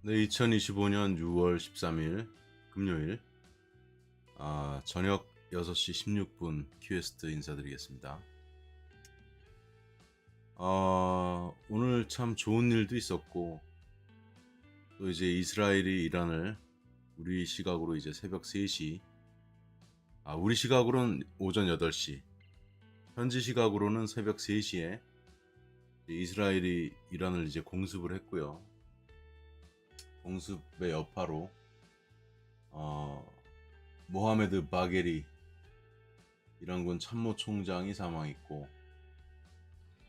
네, 2025년 6월 13일 금요일 저녁 6시 16분 큐에스트 인사드리겠습니다. 오늘 참 좋은 일도 있었고 또 이제 이스라엘이 이란을 우리 시각으로 이제 새벽 3시 우리 시각으로는 오전 8시 현지 시각으로는 새벽 3시에 이스라엘이 이란을 이제 공습을 했고요. 공습의 여파로 어, 모하메드 바게리 이란군 참모총장이 사망했고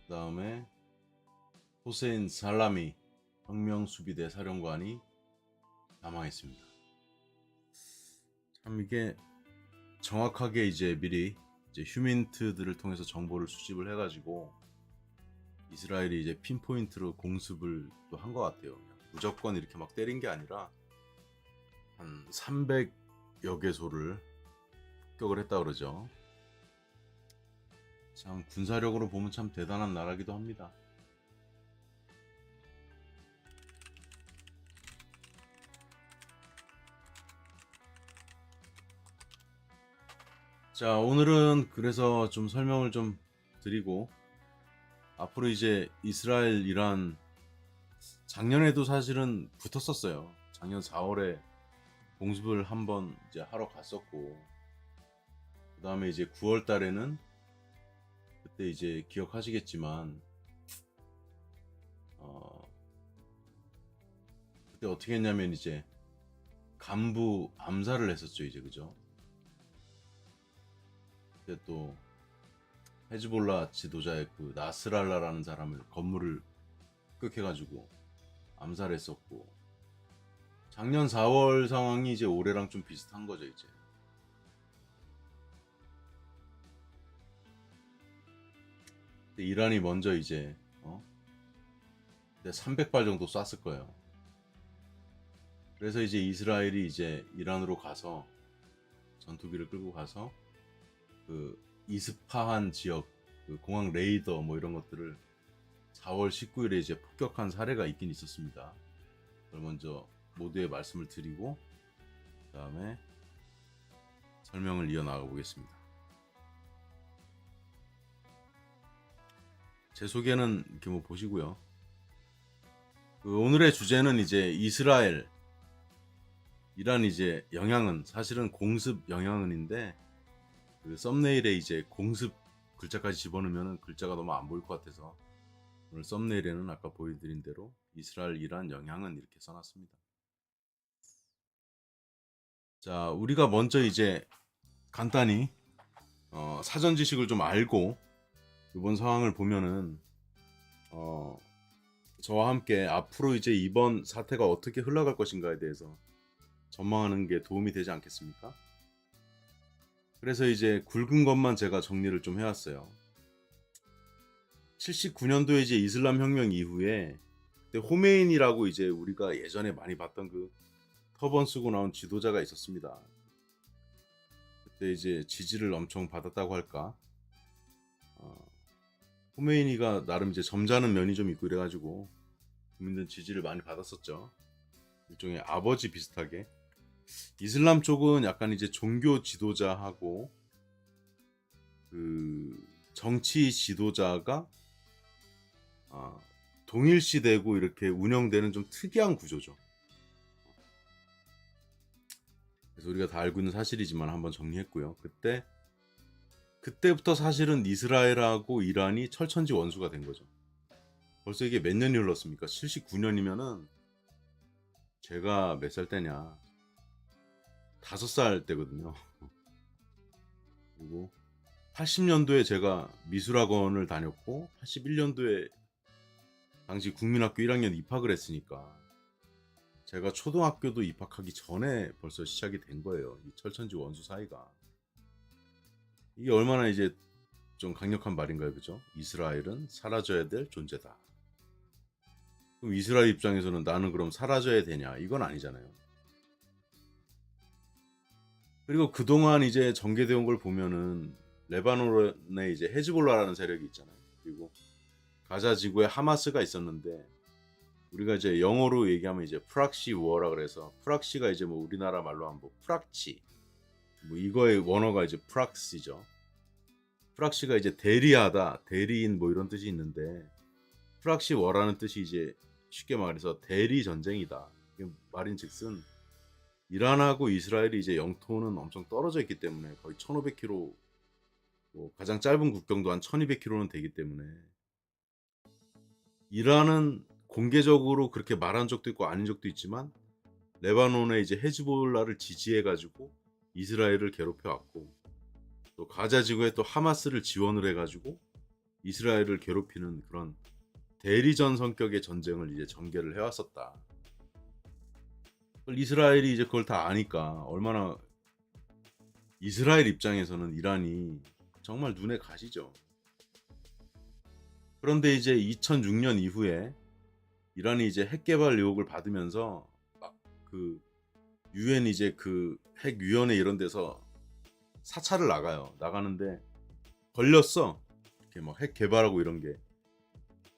그 다음에 호세인 살라미 혁명수비대 사령관이 사망했습니다. 참 이게 정확하게 이제 미리 이제 휴민트들을 통해서 정보를 수집을 해가지고 이스라엘이 이제 핀포인트로 공습을 또 한 것 같아요. 그냥 무조건 이렇게 막 때린 게 아니라 한 300여 개소를 폭격을 했다 그러죠. 참 군사력으로 보면 참 대단한 나라기도 합니다. 자, 오늘은 그래서 좀 설명을 좀 드리고 앞으로 이제 이스라엘 이란 작년에도 사실은 붙었었어요. 작년 4월에 공습을 한번 이제 하러 갔었고 그 다음에 이제 9월 달에는 그때 이제 기억하시겠지만 어, 그때 어떻게 했냐면 이제 간부 암살을 했었죠. 이제 그죠? 그때 또 헤즈볼라 지도자의 그 나스랄라라는 사람을 건물을 습격해가지고 암살했었고 작년 4월 상황이 이제 올해랑 좀 비슷한 거죠. 이제 이란이 먼저 이제 300발 정도 쐈을 거예요. 그래서 이제 이스라엘이 이제 이란으로 가서 전투기를 끌고 가서 그 이스파한 지역 그 공항 레이더 뭐 이런 것들을 4월 19일에 이제 폭격한 사례가 있긴 있었습니다. 그걸 먼저 모두의 말씀을 드리고 그다음에 설명을 이어나가 보겠습니다. 제 소개는 이렇게 뭐 보시고요. 그 오늘의 주제는 이제 이스라엘 이란 이제 영향은 사실은 공습 영향은인데 그 썸네일에 이제 공습 글자까지 집어넣으면 글자가 너무 안 보일 것 같아서 오늘 썸네일에는 아까 보여드린 대로 이스라엘 이란 영향은 이렇게 써놨습니다. 자, 우리가 먼저 이제 간단히 사전 지식을 좀 알고 이번 상황을 보면은 저와 함께 앞으로 이제 이번 사태가 어떻게 흘러갈 것인가에 대해서 전망하는 게 도움이 되지 않겠습니까? 그래서 이제 굵은 것만 제가 정리를 좀 해왔어요. 79년도에 이제 이슬람 혁명 이후에 그때 호메인이라고 이제 우리가 예전에 많이 봤던 그 터번 쓰고 나온 지도자가 있었습니다. 그때 이제 지지를 엄청 받았다고 할까? 호메이니가 나름 이제 점잖은 면이 좀 있고 이래가지고 국민들 지지를 많이 받았었죠. 일종의 아버지 비슷하게. 이슬람 쪽은 약간 이제 종교 지도자하고 그 정치 지도자가 동일시되고 이렇게 운영되는 좀 특이한 구조죠. 그래서 우리가 다 알고 있는 사실이지만 한번 정리했고요. 그때부터 사실은 이스라엘하고 이란이 철천지 원수가 된 거죠. 벌써 이게 몇 년이 흘렀습니까? 79년이면은 제가 몇 살 때냐? 5살 때거든요. 그리고 80년도에 제가 미술학원을 다녔고 81년도에 당시 국민학교 1학년 입학을 했으니까 제가 초등학교도 입학하기 전에 벌써 시작이 된 거예요. 이 철천지 원수 사이가. 이게 얼마나 이제 좀 강력한 말인가요, 그죠? 이스라엘은 사라져야 될 존재다. 그럼 이스라엘 입장에서는 나는 그럼 사라져야 되냐? 이건 아니잖아요. 그리고 그동안 이제 전개되어 온 걸 보면은 레바논에 이제 헤즈볼라라는 세력이 있잖아요. 그리고 가자 지구에 하마스가 있었는데 우리가 이제 영어로 얘기하면 이제 프락시 워라 그래서 프락시가 이제 뭐 우리나라 말로 하면 뭐 프락치 뭐 이거의 원어가 이제 프락시죠. 프락시가 이제 대리하다, 대리인 뭐 이런 뜻이 있는데 프락시 워라는 뜻이 이제 쉽게 말해서 대리 전쟁이다. 이게 말인즉슨 이란하고 이스라엘이 이제 영토는 엄청 떨어져 있기 때문에 거의 1,500km, 뭐 가장 짧은 국경도 한 1,200km는 되기 때문에 이란은 공개적으로 그렇게 말한 적도 있고 아닌 적도 있지만 레바논에 이제 헤즈볼라를 지지해 가지고 이스라엘을 괴롭혀 왔고 또 가자 지구에 또 하마스를 지원을 해 가지고 이스라엘을 괴롭히는 그런 대리전 성격의 전쟁을 이제 전개를 해 왔었다. 이스라엘이 이제 그걸 다 아니까 얼마나 이스라엘 입장에서는 이란이 정말 눈에 가시죠. 그런데 이제 2006년 이후에 이란이 이제 핵 개발 의혹을 받으면서 막 그 유엔 이제 그 핵 위원회 이런 데서 사찰을 나가요. 나가는데 걸렸어. 이렇게 막 핵 개발하고 이런 게.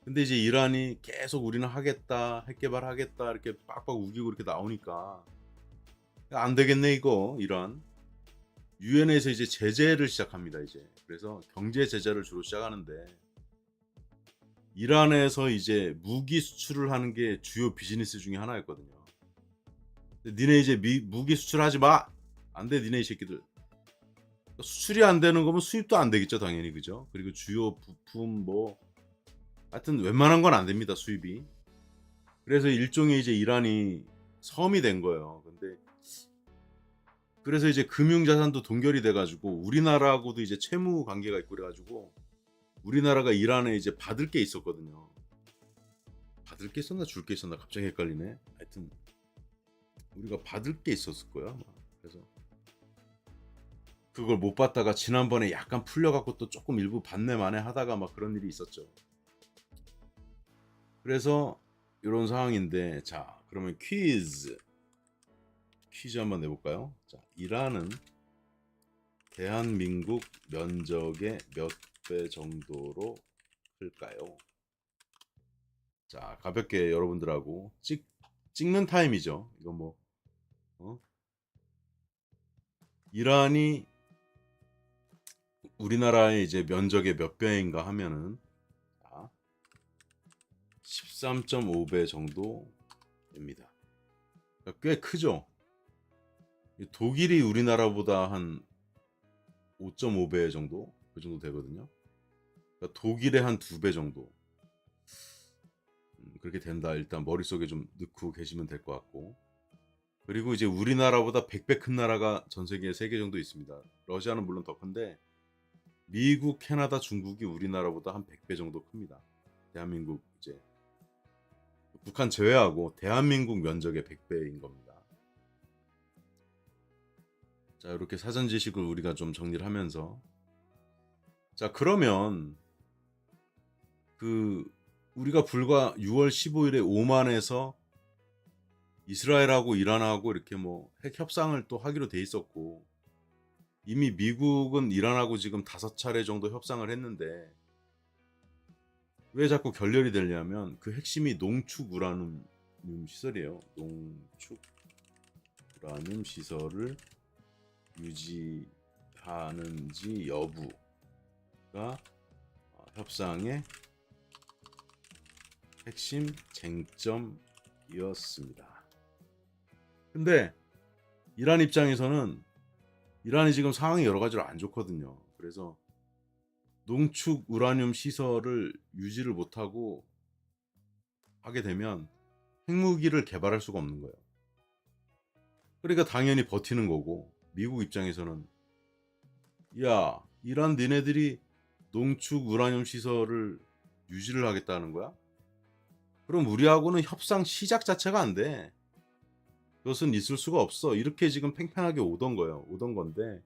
근데 이제 이란이 계속 우리는 하겠다, 핵 개발하겠다 이렇게 빡빡 우기고 이렇게 나오니까 안 되겠네 이거 이란. 유엔에서 이제 제재를 시작합니다 이제. 그래서 경제 제재를 주로 시작하는데 이란에서 이제 무기 수출을 하는 게 주요 비즈니스 중에 하나였거든요. 니네 이제 무기 수출하지 마. 안 돼 니네 이 새끼들. 수출이 안 되는 거면 수입도 안 되겠죠 당연히 그죠. 그리고 주요 부품 뭐 하여튼 웬만한 건 안 됩니다 수입이. 그래서 일종의 이제 이란이 섬이 된 거예요. 근데 그래서 이제 금융자산도 동결이 돼가지고 우리나라하고도 이제 채무 관계가 있고 그래가지고 우리나라가 이란에 이제 받을 게 있었거든요. 받을 게 있었나 줄 게 있었나 갑자기 헷갈리네. 하여튼 우리가 받을 게 있었을 거야. 그래서 그걸 못 받다가 지난번에 약간 풀려갖고 또 조금 일부 받네 마네 하다가 막 그런 일이 있었죠. 그래서 이런 상황인데 자 그러면 퀴즈 한번 내볼까요? 자 이란은 대한민국 면적의 몇 배 정도로 클까요? 자 가볍게 여러분들하고 찍는 타임이죠. 이거 뭐 이란이 우리나라의 이제 면적의 몇 배인가 하면은 13.5배 정도 됩니다. 그러니까 꽤 크죠. 독일이 우리나라보다 한 5.5배 정도 그 정도 되거든요. 그러니까 독일의 한 2배 정도 그렇게 된다. 일단 머릿속에 좀 넣고 계시면 될 것 같고 그리고 이제 우리나라보다 100배 큰 나라가 전 세계에 3개 정도 있습니다. 러시아는 물론 더 큰데 미국, 캐나다, 중국이 우리나라보다 한 100배 정도 큽니다. 대한민국 이제 북한 제외하고 대한민국 면적의 100배인 겁니다. 자 이렇게 사전 지식을 우리가 좀 정리를 하면서 자 그러면 그 우리가 불과 6월 15일에 오만에서 이스라엘하고 이란하고 이렇게 뭐 핵 협상을 또 하기로 돼 있었고 이미 미국은 이란하고 지금 5차례 정도 협상을 했는데 왜 자꾸 결렬이 되냐면 그 핵심이 농축 우라늄 시설이에요. 농축 우라늄 시설을 유지하는지 여부가 협상의 핵심 쟁점이었습니다. 근데 이란 입장에서는 이란이 지금 상황이 여러 가지로 안 좋거든요. 그래서 농축 우라늄 시설을 유지를 못하고 하게 되면 핵무기를 개발할 수가 없는 거예요. 그러니까 당연히 버티는 거고 미국 입장에서는 야 이란 니네들이 농축 우라늄 시설을 유지를 하겠다는 거야? 그럼 우리하고는 협상 시작 자체가 안 돼. 그것은 있을 수가 없어. 이렇게 지금 팽팽하게 오던 거예요. 오던 건데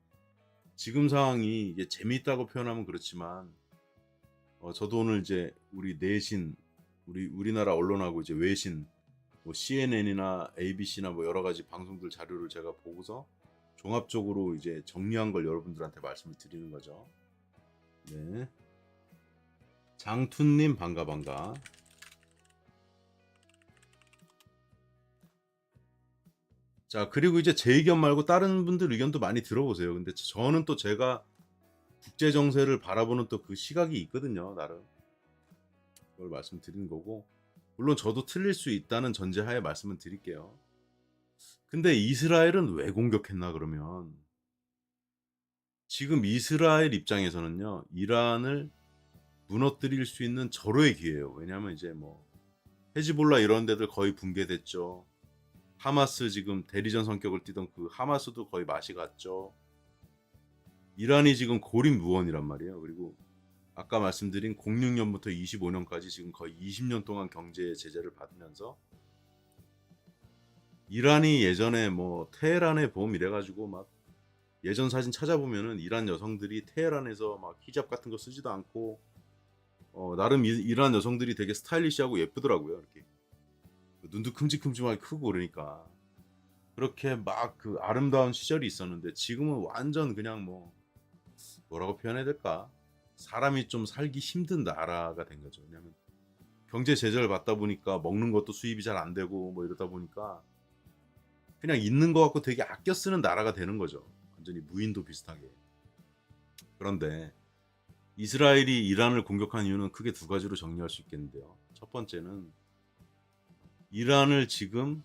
지금 상황이 이게 재미있다고 표현하면 그렇지만 저도 오늘 이제 우리 내신 우리나라 언론하고 이제 외신 뭐 CNN이나 ABC나 뭐 여러 가지 방송들 자료를 제가 보고서 종합적으로 이제 정리한 걸 여러분들한테 말씀을 드리는 거죠. 네. 장투님 반가. 자, 그리고 이제 제 의견 말고 다른 분들 의견도 많이 들어보세요. 근데 저는 또 제가 국제 정세를 바라보는 또 그 시각이 있거든요, 나름. 그걸 말씀드린 거고, 물론 저도 틀릴 수 있다는 전제하에 말씀을 드릴게요. 근데 이스라엘은 왜 공격했나 그러면, 지금 이스라엘 입장에서는요, 이란을 무너뜨릴 수 있는 절호의 기회예요. 왜냐하면 이제 뭐 헤즈볼라 이런 데들 거의 붕괴됐죠. 하마스 지금 대리전 성격을 띠던 그 하마스도 거의 맛이 갔죠. 이란이 지금 고립무원이란 말이에요. 그리고 아까 말씀드린 06년부터 25년까지 지금 거의 20년 동안 경제 제재를 받으면서, 이란이 예전에 뭐 테헤란의 봄 이래가지고 막 예전 사진 찾아보면은 이란 여성들이 테헤란에서 막 히잡 같은 거 쓰지도 않고 나름 이란 여성들이 되게 스타일리시하고 예쁘더라고요. 이렇게 눈도 큼직큼직하게 크고 그러니까 그렇게 막 그 아름다운 시절이 있었는데, 지금은 완전 그냥 뭐 뭐라고 표현해야 될까? 사람이 좀 살기 힘든 나라가 된 거죠. 왜냐하면 경제 제재를 받다 보니까 먹는 것도 수입이 잘 안 되고 뭐 이러다 보니까 그냥 있는 거 갖고 되게 아껴 쓰는 나라가 되는 거죠. 완전히 무인도 비슷하게. 그런데 이스라엘이 이란을 공격한 이유는 크게 두 가지로 정리할 수 있겠는데요. 첫 번째는 이란을 지금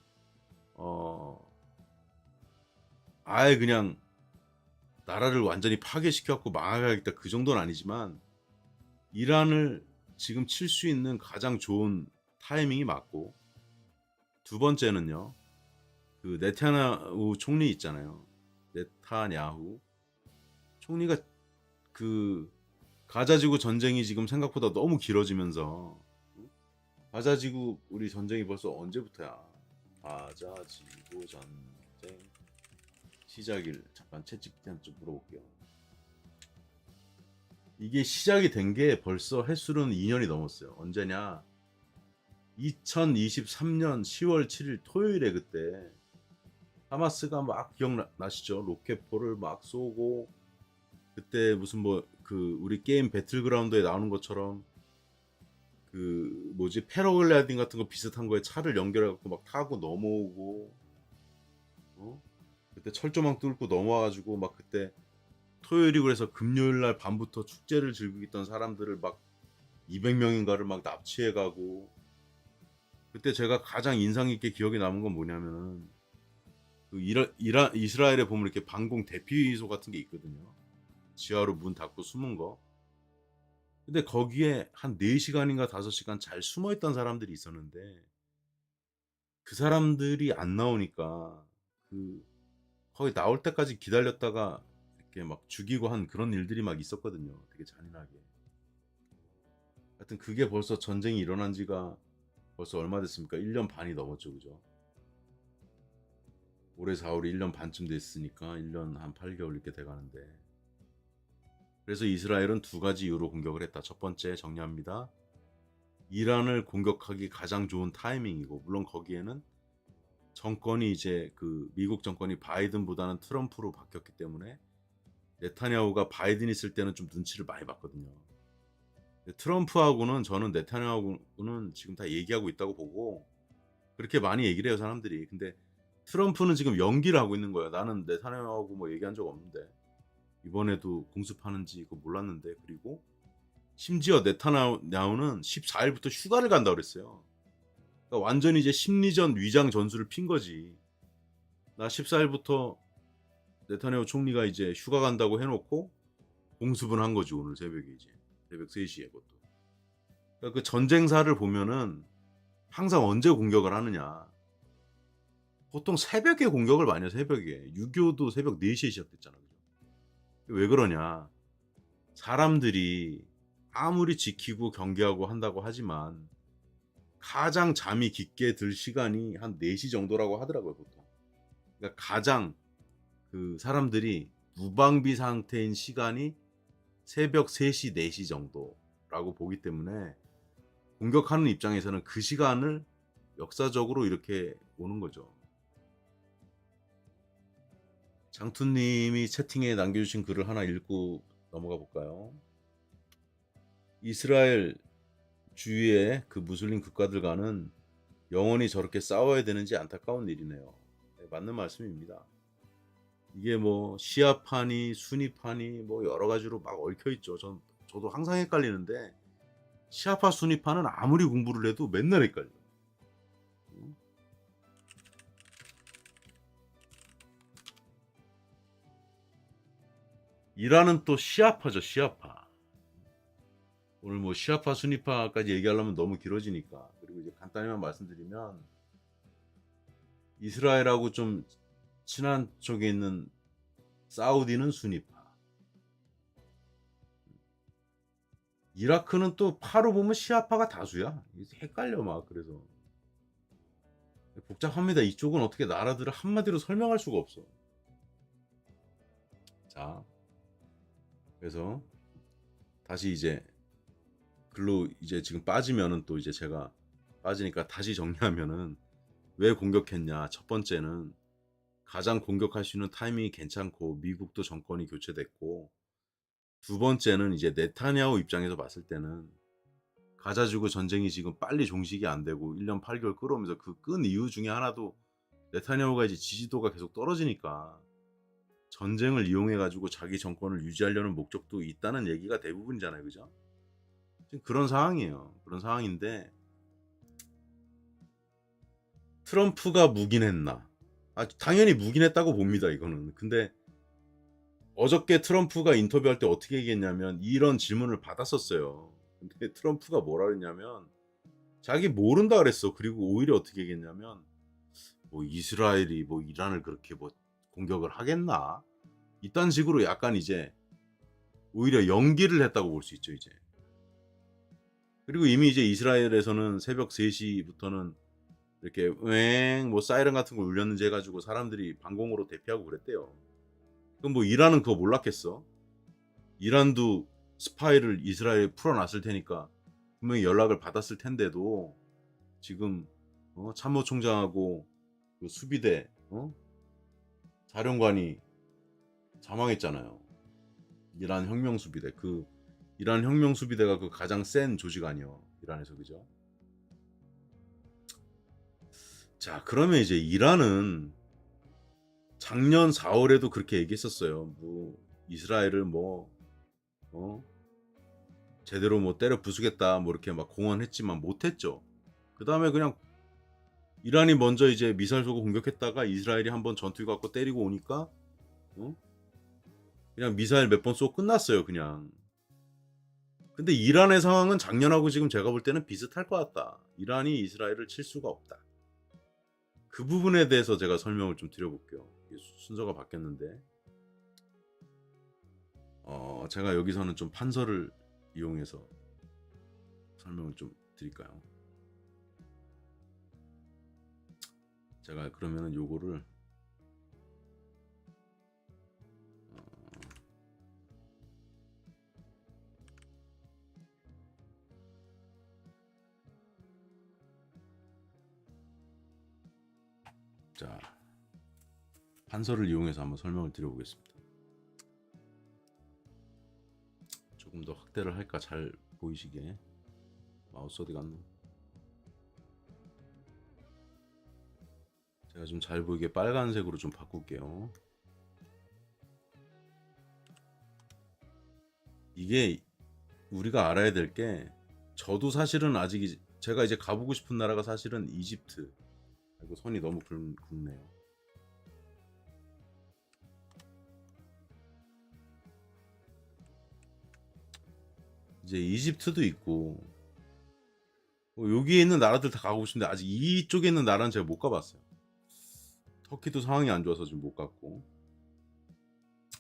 아예 그냥 나라를 완전히 파괴시켜갖고 망하겠다 그 정도는 아니지만, 이란을 지금 칠 수 있는 가장 좋은 타이밍이 맞고, 두 번째는요, 그 네타냐후 총리 있잖아요. 네타냐후 총리가 그 가자지구 전쟁이 지금 생각보다 너무 길어지면서, 가자지구 우리 전쟁이 벌써 언제부터야? 가자지구 전쟁 시작일 잠깐 채찍한테 좀 물어볼게요. 이게 시작이 된 게 벌써 횟수로는 2년이 넘었어요. 언제냐? 2023년 10월 7일 토요일에 그때 하마스가 막 기억나시죠? 로켓포를 막 쏘고, 그때 무슨 뭐 그 우리 게임 배틀그라운드에 나오는 것처럼 그 뭐지 패러글라이딩 같은 거 비슷한 거에 차를 연결해 갖고 막 타고 넘어오고, 그때 철조망 뚫고 넘어와 가지고 막 그때 토요일이고 그래서 금요일 날 밤부터 축제를 즐기고 있던 사람들을 막 200명인가를 막 납치해 가고, 그때 제가 가장 인상 깊게 기억에 남은 건 뭐냐면은 그 이스라엘에 보면 이렇게 방공 대피소 같은 게 있거든요. 지하로 문 닫고 숨은 거. 근데 거기에 한 4시간인가 5시간 잘 숨어 있던 사람들이 있었는데, 그 사람들이 안 나오니까 그 거의 나올 때까지 기다렸다가 이렇게 막 죽이고 한 그런 일들이 막 있었거든요. 되게 잔인하게. 하여튼 그게 벌써 전쟁이 일어난 지가 벌써 얼마 됐습니까? 1년 반이 넘었죠. 그죠? 올해 4월이 1년 반쯤 됐으니까 1년 한 8개월 이렇게 돼가는데, 그래서 이스라엘은 두 가지 이유로 공격을 했다. 첫 번째 정리합니다. 이란을 공격하기 가장 좋은 타이밍이고, 물론 거기에는 정권이 이제 그 미국 정권이 바이든보다는 트럼프로 바뀌었기 때문에 네타냐후가 바이든 있을 때는 좀 눈치를 많이 봤거든요. 트럼프하고는 저는 네타냐후는 지금 다 얘기하고 있다고 보고, 그렇게 많이 얘기를 해요 사람들이. 근데 트럼프는 지금 연기를 하고 있는 거예요. 나는 네타냐후하고 뭐 얘기한 적 없는데, 이번에도 공습하는지 그거 몰랐는데. 그리고 심지어 네타냐후는 14일부터 휴가를 간다고 그랬어요. 그러니까 완전히 이제 심리전 위장 전술을 핀 거지. 나 14일부터 네타냐후 총리가 이제 휴가 간다고 해놓고 공습은 한 거지. 오늘 새벽에 이제 새벽 3시에 그것도. 그러니까 그 전쟁사를 보면은 항상 언제 공격을 하느냐. 보통 새벽에 공격을 많이 해요. 새벽에. 6.25도 새벽 4시에 시작됐잖아. 그죠? 왜 그러냐. 사람들이 아무리 지키고 경계하고 한다고 하지만 가장 잠이 깊게 들 시간이 한 4시 정도라고 하더라고요, 보통. 그러니까 가장 그 사람들이 무방비 상태인 시간이 새벽 3시, 4시 정도라고 보기 때문에, 공격하는 입장에서는 그 시간을 역사적으로 이렇게 오는 거죠. 장투님이 채팅에 남겨주신 글을 하나 읽고 넘어가 볼까요? 이스라엘 주위의 그 무슬림 국가들과는 영원히 저렇게 싸워야 되는지 안타까운 일이네요. 맞는 말씀입니다. 이게 뭐 시아파니 순위파니 뭐 여러 가지로 막 얽혀 있죠. 저도 항상 헷갈리는데 시아파 순위파는 아무리 공부를 해도 맨날 헷갈려. 음. 이란은 또 시아파죠, 시아파. 오늘 뭐 시아파 순위파까지 얘기하려면 너무 길어지니까. 그리고 이제 간단히만 말씀드리면 이스라엘하고 좀 친한 쪽에 있는 사우디는 순위파. 이라크는 또 파로 보면 시아파가 다수야. 헷갈려 막. 그래서 복잡합니다. 이쪽은 어떻게 나라들을 한마디로 설명할 수가 없어. 자, 그래서 다시 이제 글로 이제 지금 빠지면은 또 이제 제가 빠지니까 다시 정리하면은 왜 공격했냐. 첫 번째는 가장 공격할 수 있는 타이밍이 괜찮고 미국도 정권이 교체됐고, 두 번째는 이제 네타냐후 입장에서 봤을 때는 가자지구 전쟁이 지금 빨리 종식이 안 되고 1년 8개월 끌어오면서 그 끈 이유 중에 하나도 네타냐후가 이제 지지도가 계속 떨어지니까 전쟁을 이용해 가지고 자기 정권을 유지하려는 목적도 있다는 얘기가 대부분이잖아요. 그죠? 지금 그런 상황이에요. 그런 상황인데 트럼프가 묵인했나? 당연히 묵인했다고 봅니다. 이거는. 근데 어저께 트럼프가 인터뷰할 때 어떻게 얘기했냐면 이런 질문을 받았었어요. 근데 트럼프가 뭐라 그랬냐면 자기 모른다 그랬어. 그리고 오히려 어떻게 얘기했냐면 뭐 이스라엘이 뭐 이란을 그렇게 뭐 공격을 하겠나? 이딴 식으로 약간 이제 오히려 연기를 했다고 볼 수 있죠, 이제. 그리고 이미 이제 이스라엘에서는 새벽 3시부터는 이렇게 웽 뭐 사이렌 같은 걸 울렸는지 해 가지고 사람들이 방공호로 대피하고 그랬대요. 그럼 뭐 이란은 그거 몰랐겠어? 이란도 스파이를 이스라엘에 풀어놨을 테니까 분명히 연락을 받았을 텐데도 지금 참모총장하고 그 수비대 사령관이 사망했잖아요. 이란 혁명 수비대. 그 이란 혁명 수비대가 그 가장 센 조직 아니요. 이란에서. 그죠? 자, 그러면 이제 이란은 작년 4월에도 그렇게 얘기했었어요. 뭐 이스라엘을 뭐 제대로 뭐 때려 부수겠다 뭐 이렇게 막 공언했지만 못했죠. 그 다음에 그냥 이란이 먼저 이제 미사일 쏘고 공격했다가 이스라엘이 한번 전투기 갖고 때리고 오니까 어? 그냥 미사일 몇 번 쏘고 끝났어요. 그냥. 근데 이란의 상황은 작년하고 지금 제가 볼 때는 비슷할 것 같다. 이란이 이스라엘을 칠 수가 없다. 그 부분에 대해서 제가 설명을 좀 드려볼게요. 순서가 바뀌었는데 제가 여기서는 좀 판서를 이용해서 설명을 좀 드릴까요? 제가 그러면은 요거를 자, 판서를 이용해서 한번 설명을 드려보겠습니다. 조금 더 확대를 할까? 잘 보이시게. 마우스 어디 갔노? 제가 좀 잘 보이게 빨간색으로 좀 바꿀게요. 이게 우리가 알아야 될 게, 저도 사실은 아직 제가 이제 가보고 싶은 나라가 사실은 이집트. 아이고 선이 너무 굵네요. 이제 이집트도 있고 여기에 있는 나라들 다 가고 싶은데 아직 이쪽에 있는 나라는 제가 못 가봤어요. 터키도 상황이 안 좋아서 지금 못 갔고.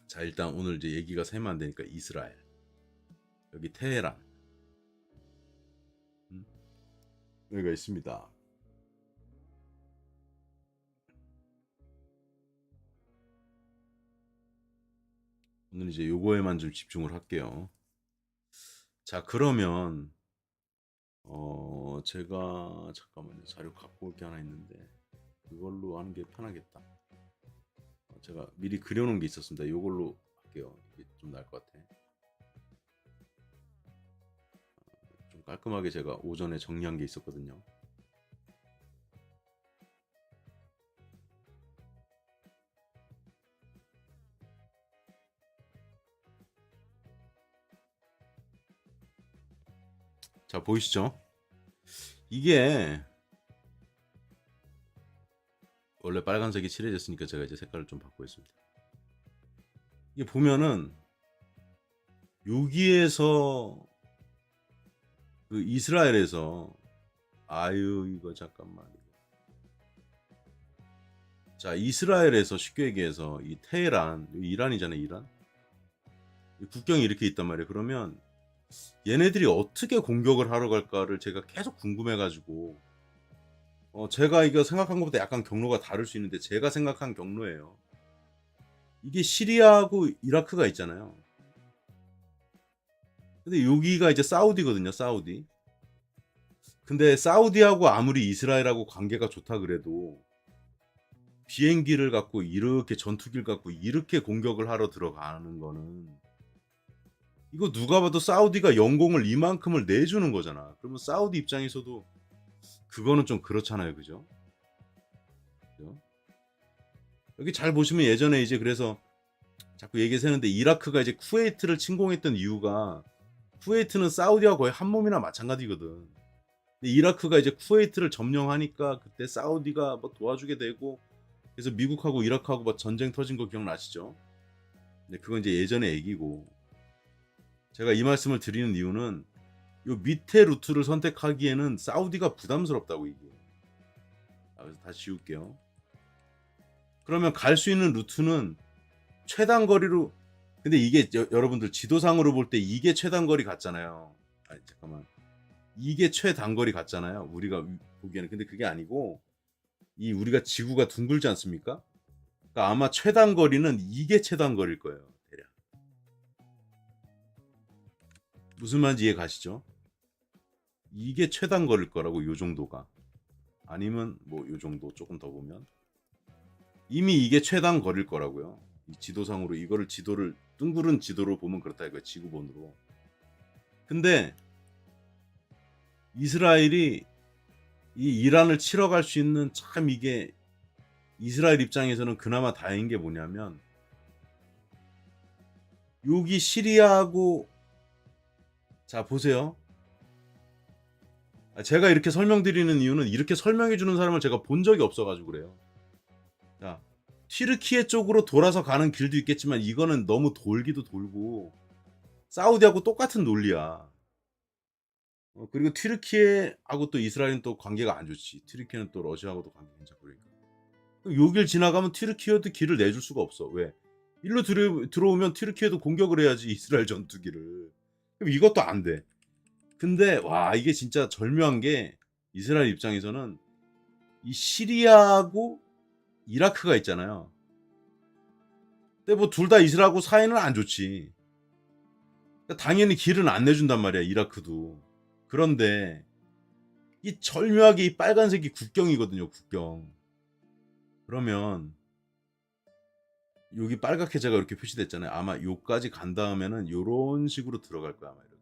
자, 일단 오늘 이제 얘기가 세면 안 되니까 이스라엘, 여기 테헤란 여기가 있습니다. 오늘 이제 요거에만 좀 집중을 할게요. 자, 그러면 제가 잠깐만요. 자료 갖고 올 게 하나 있는데 그걸로 하는 게 편하겠다. 제가 미리 그려놓은 게 있었습니다. 요걸로 할게요. 이게 좀 나을 것 같아. 좀 깔끔하게 제가 오전에 정리한 게 있었거든요. 자, 보이시죠? 이게 원래 빨간색이 칠해졌으니까 제가 이제 색깔을 좀 바꾸겠습니다. 이게 보면은 여기에서 그 이스라엘에서 아유 이거 잠깐만. 자, 이스라엘에서 쉽게 얘기해서 이 테헤란, 이란이잖아요, 이란. 이 국경이 이렇게 있단 말이에요. 그러면 얘네들이 어떻게 공격을 하러 갈까를 제가 계속 궁금해가지고 제가 이거 생각한 것보다 약간 경로가 다를 수 있는데 제가 생각한 경로예요. 이게 시리아하고 이라크가 있잖아요. 근데 여기가 이제 사우디거든요, 사우디. 근데 사우디하고 아무리 이스라엘하고 관계가 좋다 그래도 비행기를 갖고 이렇게 전투기를 갖고 이렇게 공격을 하러 들어가는 거는 이거 누가 봐도 사우디가 연공을 이만큼을 내주는 거잖아. 그러면 사우디 입장에서도 그거는 좀 그렇잖아요, 그죠? 그죠? 여기 잘 보시면 예전에 이제 그래서 자꾸 얘기 새는데 이라크가 이제 쿠웨이트를 침공했던 이유가 쿠웨이트는 사우디와 거의 한 몸이나 마찬가지거든. 근데 이라크가 이제 쿠웨이트를 점령하니까 그때 사우디가 뭐 도와주게 되고 그래서 미국하고 이라크하고 막 전쟁 터진 거 기억나시죠? 근데 그건 이제 예전의 얘기고 제가 이 말씀을 드리는 이유는 요 밑에 루트를 선택하기에는 사우디가 부담스럽다고 이게. 그래서 다시 지울게요. 그러면 갈 수 있는 루트는 최단 거리로 근데 이게 여러분들 지도상으로 볼 때 이게 최단 거리 같잖아요. 아니 잠깐만. 이게 최단거리 같잖아요. 우리가 보기에는. 근데 그게 아니고 이 우리가 지구가 둥글지 않습니까? 그러니까 아마 최단거리는 이게 최단거리일 거예요. 대략. 무슨 말인지 이해 가시죠? 이게 최단거리일 거라고 요 정도가. 아니면 뭐 요 정도 조금 더 보면 이미 이게 최단거리일 거라고요. 이 지도상으로 이거를 지도를 둥그른 지도로 보면 그렇다 이거예요. 지구본으로. 근데 이스라엘이 이 이란을 치러 갈 수 있는 참 이게 이스라엘 입장에서는 그나마 다행인 게 뭐냐면 여기 시리아하고 자 보세요. 제가 이렇게 설명드리는 이유는 이렇게 설명해 주는 사람을 제가 본 적이 없어가지고 그래요. 자 튀르키예 쪽으로 돌아서 가는 길도 있겠지만 이거는 너무 돌기도 돌고 사우디하고 똑같은 논리야. 그리고 튀르키예하고 또 이스라엘은 또 관계가 안 좋지. 튀르키예는 또 러시아하고도 관계 괜찮고 그러니까. 요길 지나가면 튀르키예도 길을 내줄 수가 없어. 왜? 일로 들어오면 튀르키예도 공격을 해야지 이스라엘 전투기를. 그럼 이것도 안 돼. 근데 와 이게 진짜 절묘한 게 이스라엘 입장에서는 이 시리아하고 이라크가 있잖아요. 근데 뭐 둘 다 이스라엘하고 사이는 안 좋지. 그러니까 당연히 길은 안 내준단 말이야 이라크도. 그런데 이 절묘하게 이 빨간색이 국경이거든요. 국경. 그러면 여기 빨갛게 제가 이렇게 표시됐잖아요. 아마 요까지 간 다음에는 요런 식으로 들어갈 거야 아마 이렇게.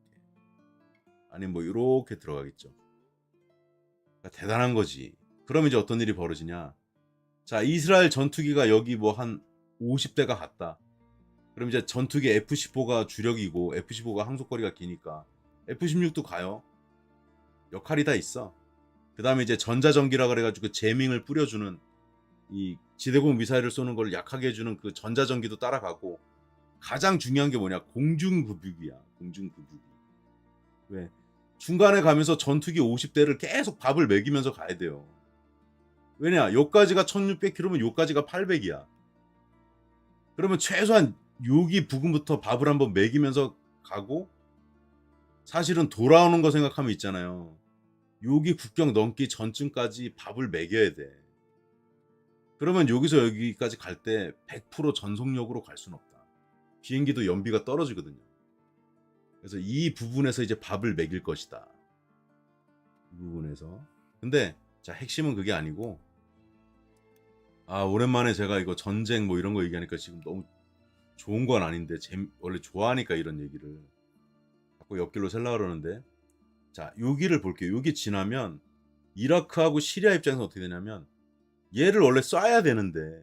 아니면 뭐 이렇게 들어가겠죠. 그러니까 대단한 거지. 그럼 이제 어떤 일이 벌어지냐. 자 이스라엘 전투기가 여기 뭐 한 50대가 갔다. 그럼 이제 전투기 F-15가 주력이고 F-15가 항속거리가 기니까 F-16도 가요. 역할이 다 있어. 그 다음에 이제 전자전기라 그래가지고 제밍을 뿌려주는 이 지대공 미사일을 쏘는 걸 약하게 해주는 그 전자전기도 따라가고 가장 중요한 게 뭐냐 공중급유기야. 공중급유기. 왜? 중간에 가면서 전투기 50대를 계속 밥을 먹이면서 가야 돼요. 왜냐 요까지가 1600km면 요까지가 800이야. 그러면 최소한 여기 부근부터 밥을 한번 먹이면서 가고 사실은 돌아오는 거 생각하면 있잖아요. 여기 국경 넘기 전쯤까지 밥을 먹여야 돼. 그러면 여기서 여기까지 갈 때 100% 전속력으로 갈 수는 없다. 비행기도 연비가 떨어지거든요. 그래서 이 부분에서 이제 밥을 먹일 것이다. 이 부분에서. 근데 자 핵심은 그게 아니고 오랜만에 제가 이거 전쟁 뭐 이런 거 얘기하니까 지금 너무 좋은 건 아닌데 원래 좋아하니까 이런 얘기를 자꾸 옆길로 셀라 그러는데 자 여기를 볼게요. 여기 지나면 이라크하고 시리아 입장에서 어떻게 되냐면 얘를 원래 쏴야 되는데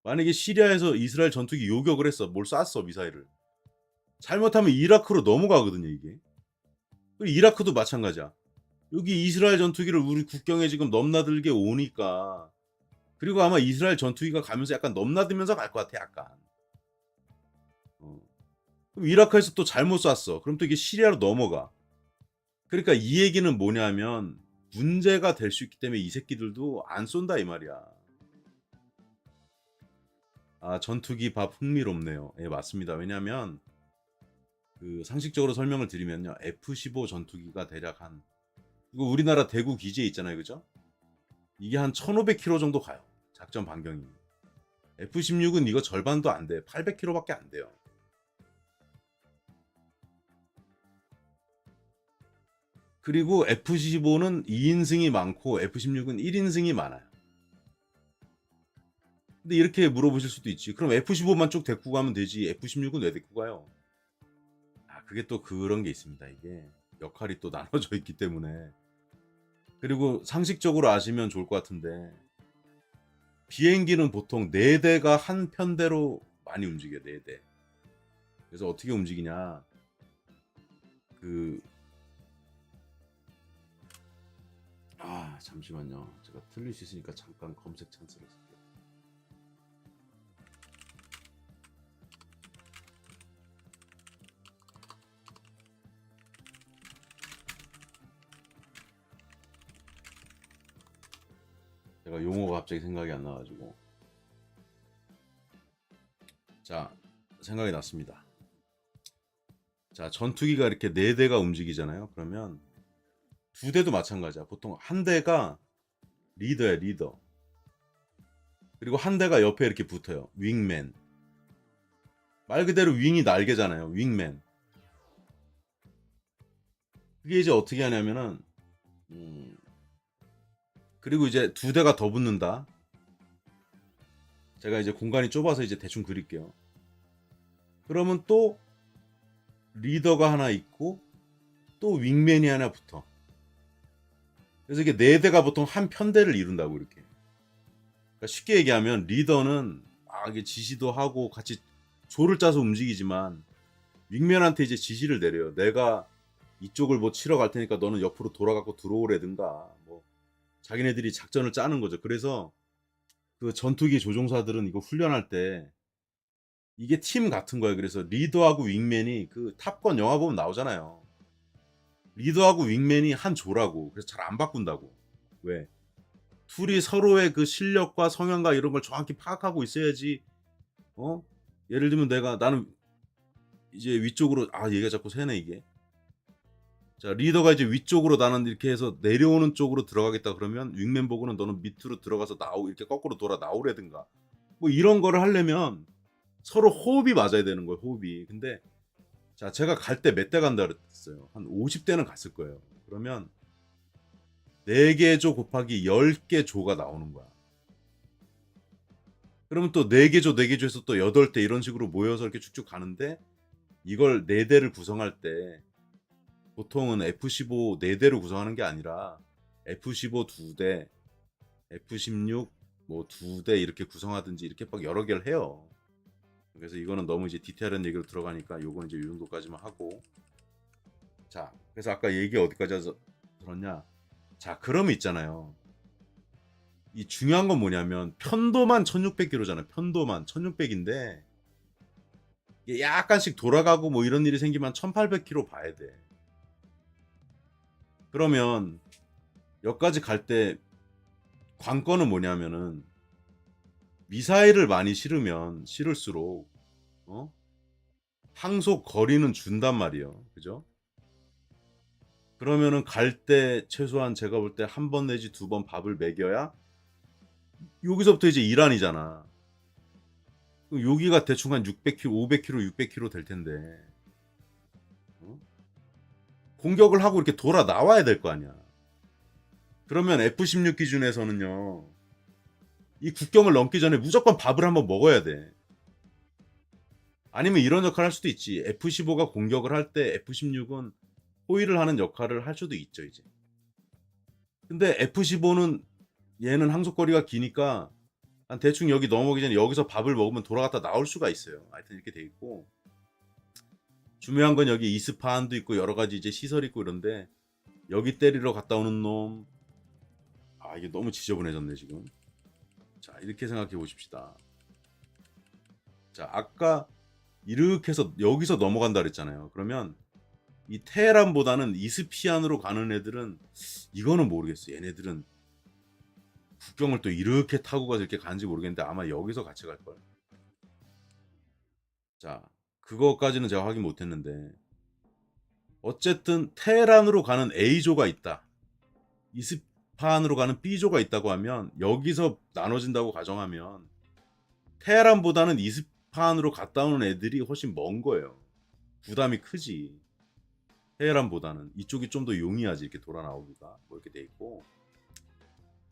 만약에 시리아에서 이스라엘 전투기 요격을 했어. 뭘 쐈어 미사일을. 잘못하면 이라크로 넘어가거든요 이게. 그리고 이라크도 마찬가지야. 여기 이스라엘 전투기를 우리 국경에 지금 넘나들게 오니까, 그리고 아마 이스라엘 전투기가 가면서 약간 넘나들면서 갈 것 같아, 약간. 그럼 이라크에서 또 잘못 쐈어. 그럼 또 이게 시리아로 넘어가. 그러니까 이 얘기는 뭐냐면 문제가 될 수 있기 때문에 이 새끼들도 안 쏜다 이 말이야. 아, 전투기 밥 흥미롭네요. 예, 맞습니다. 왜냐면 그 상식적으로 설명을 드리면요. F-15 전투기가 대략 한, 이거 우리나라 대구 기지에 있잖아요. 그죠? 이게 한 1500km 정도 가요. 작전 반경이. F-16은 이거 절반도 안 돼. 800km밖에 안 돼요. 그리고 F-15는 2인승이 많고 F-16은 1인승이 많아요. 근데 이렇게 물어보실 수도 있지. 그럼 F-15만 쭉 데리고 가면 되지. F-16은 왜 데리고 가요? 아, 그게 또 그런 게 있습니다. 이게 역할이 또 나눠져 있기 때문에. 그리고 상식적으로 아시면 좋을 것 같은데, 비행기는 보통 4대가 한 편대로 많이 움직여요. 4대. 그래서 어떻게 움직이냐. 잠시만요. 제가 틀릴 수 있으니까 잠깐 검색 찬스를 쓸게요. 제가 용어가 갑자기 생각이 안 나가지고. 자, 생각이 났습니다. 자, 전투기가 이렇게 4대가 움직이잖아요. 그러면 2대도 마찬가지야. 보통 한 대가 리더야, 리더. 그리고 한 대가 옆에 이렇게 붙어요. 윙맨. 말 그대로 윙이 날개잖아요. 윙맨. 그게 이제 어떻게 하냐면은, 그리고 이제 2대가 더 붙는다. 제가 이제 공간이 좁아서 이제 대충 그릴게요. 그러면 또 리더가 하나 있고 또 윙맨이 하나 붙어. 그래서 이게 4대가 보통 한 편대를 이룬다고 이렇게. 그러니까 쉽게 얘기하면 리더는 이게 지시도 하고 같이 조를 짜서 움직이지만 윙맨한테 이제 지시를 내려요. 내가 이쪽을 뭐 치러 갈 테니까 너는 옆으로 돌아가고 들어오래든가, 뭐 자기네들이 작전을 짜는 거죠. 그래서 그 전투기 조종사들은 이거 훈련할 때 이게 팀 같은 거예요. 그래서 리더하고 윙맨이, 그 탑건 영화 보면 나오잖아요. 리더하고 윙맨이 한 조라고. 그래서 잘 안 바꾼다고. 왜? 둘이 서로의 그 실력과 성향과 이런 걸 정확히 파악하고 있어야지. 예를 들면 나는 이제 위쪽으로, 얘가 자꾸 새네 이게. 자, 리더가 이제 위쪽으로 나는 이렇게 해서 내려오는 쪽으로 들어가겠다 그러면 윙맨 보고는 너는 밑으로 들어가서 이렇게 거꾸로 돌아 나오래든가. 뭐 이런 거를 하려면 서로 호흡이 맞아야 되는 거예요. 호흡이. 근데 자, 제가 갈 때 몇 대 간다 그랬어요. 한 50대는 갔을 거예요. 그러면 4개 조 곱하기 10개 조가 나오는 거야. 그러면 또 4개 조, 4개 조에서 또 8대 이런 식으로 모여서 이렇게 쭉쭉 가는데, 이걸 4대를 구성할 때 보통은 F-15 4대로 구성하는 게 아니라 F-15 2대, F-16 뭐 2대 이렇게 구성하든지 이렇게 막 여러 개를 해요. 그래서 이거는 너무 이제 디테일한 얘기로 들어가니까 요건 이제 이 정도까지만 하고. 자, 그래서 아까 얘기 어디까지 들었냐? 자, 그러면 있잖아요. 이 중요한 건 뭐냐면 편도만 1600km잖아요. 편도만 1600인데 이게 약간씩 돌아가고 뭐 이런 일이 생기면 1800km 봐야 돼. 그러면 여기까지 갈 때 관건은 뭐냐면은, 미사일을 많이 실을수록 항속 거리는 준단 말이에요. 그죠? 그러면은 갈 때 최소한 제가 볼 때 한 번 내지 2번 밥을 먹여야, 여기서부터 이제 이란이잖아. 그럼 여기가 대충 한 600km, 500km, 600km 될 텐데 공격을 하고 이렇게 돌아 나와야 될 거 아니야. 그러면 F-16 기준에서는요, 이 국경을 넘기 전에 무조건 밥을 한번 먹어야 돼. 아니면 이런 역할을 할 수도 있지. F-15가 공격을 할 때 F-16은 호위를 하는 역할을 할 수도 있죠, 이제. 근데 F-15는 얘는 항속거리가 기니까 한 대충 여기 넘어오기 전에 여기서 밥을 먹으면 돌아갔다 나올 수가 있어요. 하여튼 이렇게 돼 있고. 중요한 건 여기 이스파한도 있고 여러 가지 이제 시설이 있고 이런데 여기 때리러 갔다 오는 놈. 아 이게 너무 지저분해졌네 지금. 자 이렇게 생각해 보십시다. 자 아까 이렇게 해서 여기서 넘어간다 그랬잖아요. 그러면 이 테헤란보다는 이스피안으로 가는 애들은 이거는 모르겠어. 얘네들은 국경을 또 이렇게 타고 가서 이렇게 가는지 모르겠는데 아마 여기서 같이 갈 걸. 자 그거까지는 제가 확인 못했는데 어쨌든 테헤란으로 가는 A조가 있다. 이스파한으로 가는 B조가 있다고 하면 여기서 나눠진다고 가정하면 테헤란보다는 이스파한으로 갔다 오는 애들이 훨씬 먼 거예요. 부담이 크지. 테헤란보다는 이쪽이 좀 더 용이하지 이렇게 돌아 나오기가 뭐 이렇게 돼 있고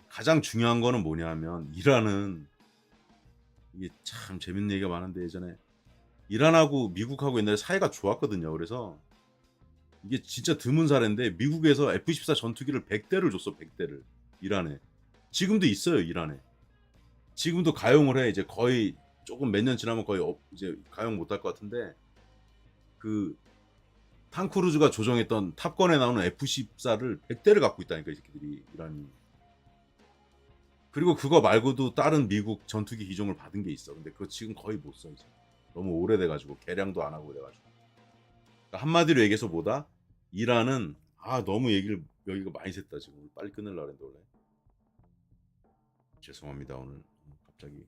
가장 중요한 거는 뭐냐면 이란은 이게 참 재밌는 얘기가 많은데 예전에 이란하고 미국하고 옛날에 사이가 좋았거든요. 그래서 이게 진짜 드문 사례인데 미국에서 F-14 전투기를 100대를 줬어. 100대를 이란에. 지금도 있어요. 이란에. 지금도 가용을 해. 이제 거의 조금 몇 년 지나면 거의 이제 가용 못할 것 같은데 그 탐크루즈가 조종했던 탑건에 나오는 F-14를 100대를 갖고 있다니까 이 새끼들이 이란이. 그리고 그거 말고도 다른 미국 전투기 기종을 받은 게 있어. 근데 그거 지금 거의 못 써 이제. 너무 오래돼가지고 개량도 안 하고 그래가지고. 그러니까 한마디로 얘기해서 뭐다? 이란은 너무 얘기를 여기가 많이 샜다 지금. 빨리 끊으려고 했는데 원래. 죄송합니다 오늘 갑자기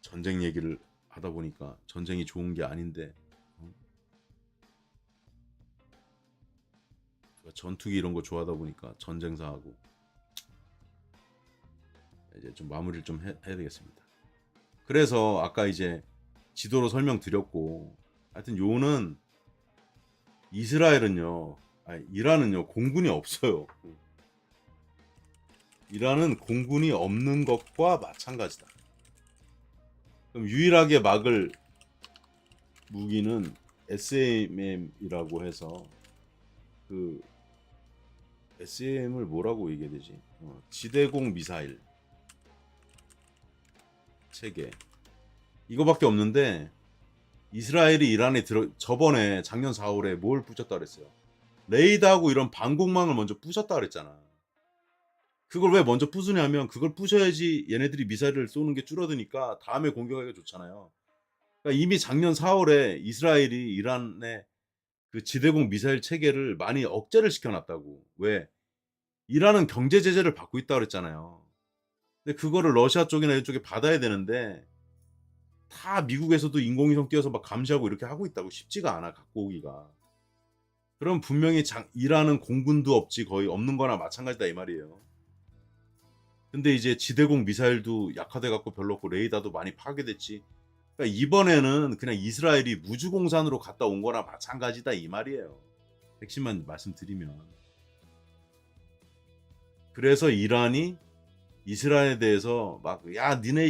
전쟁 얘기를 하다 보니까 전쟁이 좋은 게 아닌데 전투기 이런 거 좋아하다 보니까 전쟁사하고 이제 좀 마무리를 좀 해야 되겠습니다. 그래서 아까 이제 지도로 설명드렸고 하여튼 요는 이스라엘은요 이란은요 공군이 없어요. 이란은 공군이 없는 것과 마찬가지다. 그럼 유일하게 막을 무기는 SAM이라고 해서 그 SAM을 뭐라고 얘기해야 되지? 지대공 미사일 체계 이거밖에 없는데 이스라엘이 이란에 저번에 작년 4월에 뭘 부셨다 그랬어요? 레이더하고 이런 방공망을 먼저 부셨다 그랬잖아. 그걸 왜 먼저 부수냐면 그걸 부셔야지 얘네들이 미사일을 쏘는 게 줄어드니까 다음에 공격하기가 좋잖아요. 그러니까 이미 작년 4월에 이스라엘이 이란의 그 지대공 미사일 체계를 많이 억제를 시켜놨다고. 왜? 이란은 경제 제재를 받고 있다 그랬잖아요. 근데 그거를 러시아 쪽이나 이쪽에 받아야 되는데 다 미국에서도 인공위성 띄워서 막 감시하고 이렇게 하고 있다고. 쉽지가 않아 갖고 오기가. 그럼 분명히 이란은 공군도 없지 거의 없는 거나 마찬가지다 이 말이에요. 근데 이제 지대공 미사일도 약화돼 갖고 별로 없고 레이더도 많이 파괴됐지. 그러니까 이번에는 그냥 이스라엘이 무주공산으로 갔다 온 거나 마찬가지다 이 말이에요. 핵심만 말씀드리면. 그래서 이란이 이스라엘에 대해서 막 야 니네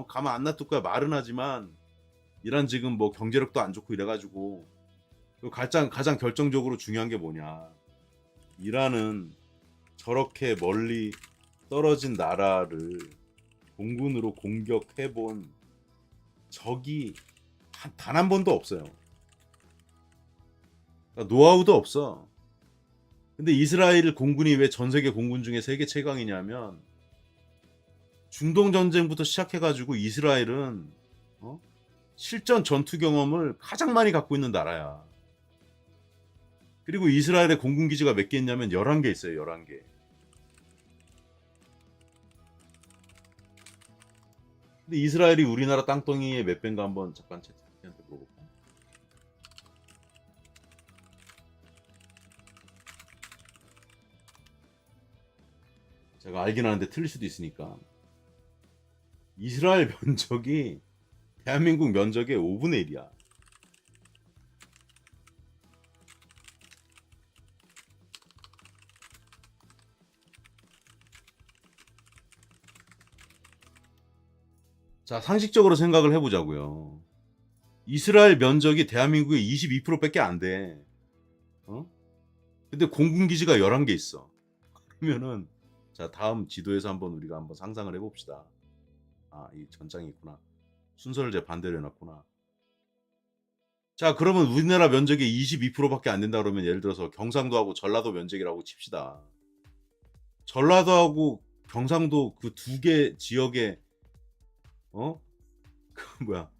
가만 안 놔둘 거야 말은 하지만 이란 지금 뭐 경제력도 안 좋고 이래가지고 가장 결정적으로 중요한 게 뭐냐. 이란은 저렇게 멀리 떨어진 나라를 공군으로 공격해본 적이 단 한 번도 없어요. 그러니까 노하우도 없어. 근데 이스라엘 공군이 왜 전 세계 공군 중에 세계 최강이냐면 중동 전쟁부터 시작해가지고 이스라엘은 실전 전투 경험을 가장 많이 갖고 있는 나라야. 그리고 이스라엘의 공군 기지가 몇 개 있냐면 11개 있어요. 11개. 근데 이스라엘이 우리나라 땅덩이의 몇 배인가 한번 잠깐 채팅한테 물어볼까? 제가 알긴 하는데 틀릴 수도 있으니까. 이스라엘 면적이 대한민국 면적의 5분의 1이야. 자, 상식적으로 생각을 해보자고요. 이스라엘 면적이 대한민국의 22%밖에 안 돼. 근데 공군기지가 11개 있어. 그러면은 자 다음 지도에서 우리가 한번 상상을 해봅시다. 이 전장이 있구나. 순서를 제 반대로 해놨구나. 자, 그러면 우리나라 면적의 22%밖에 안 된다 그러면 예를 들어서 경상도하고 전라도 면적이라고 칩시다. 전라도하고 경상도 그 두 개 지역에 어? 그 뭐야?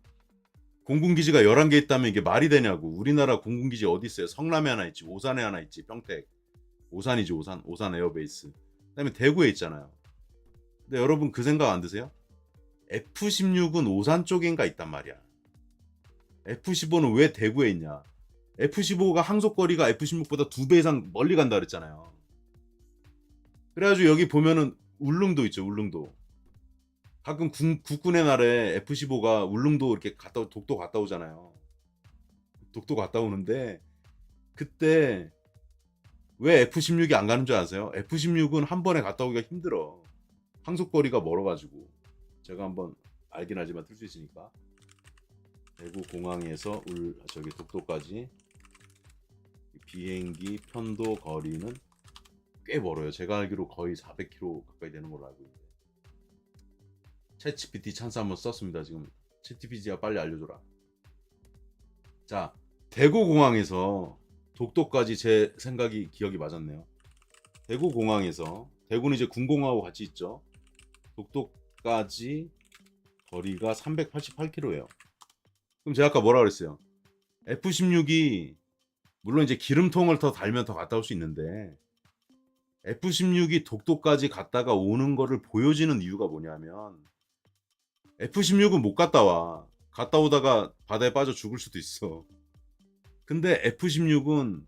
공군기지가 11개 있다면 이게 말이 되냐고. 우리나라 공군기지 어디 있어요? 성남에 하나 있지, 오산에 하나 있지, 평택. 오산이지, 오산. 오산 에어베이스. 그다음에 대구에 있잖아요. 근데 여러분 그 생각 안 드세요? F-16은 오산 쪽인가 있단 말이야. F-15는 왜 대구에 있냐? F-15가 항속거리가 F-16보다 2배 이상 멀리 간다 그랬잖아요. 그래가지고 여기 보면은 울릉도 있죠, 울릉도. 가끔 국군의 날에 F-15가 울릉도 이렇게 독도 갔다 오잖아요. 독도 갔다 오는데 그때 왜 F-16이 안 가는 줄 아세요? F-16은 한 번에 갔다 오기가 힘들어. 항속거리가 멀어가지고. 제가 한번 알긴 하지만 틀 수 있으니까. 대구 공항에서 저기 독도까지 비행기 편도 거리는 꽤 멀어요. 제가 알기로 거의 400km 가까이 되는 걸로 알고 있는데. 챗GPT 찬스 한번 썼습니다. 지금 챗GPT가 빨리 알려줘라. 자, 대구 공항에서 독도까지 제 생각이 기억이 맞았네요. 대구 공항에서 대구는 이제 군공항하고 같이 있죠. 독도까지 거리가 388km예요. 그럼 제가 아까 뭐라 그랬어요? F-16이 물론 이제 기름통을 더 달면 더 갔다 올 수 있는데 F-16이 독도까지 갔다가 오는 거를 보여지는 이유가 뭐냐면 F-16은 못 갔다 와. 갔다 오다가 바다에 빠져 죽을 수도 있어. 근데 F-16은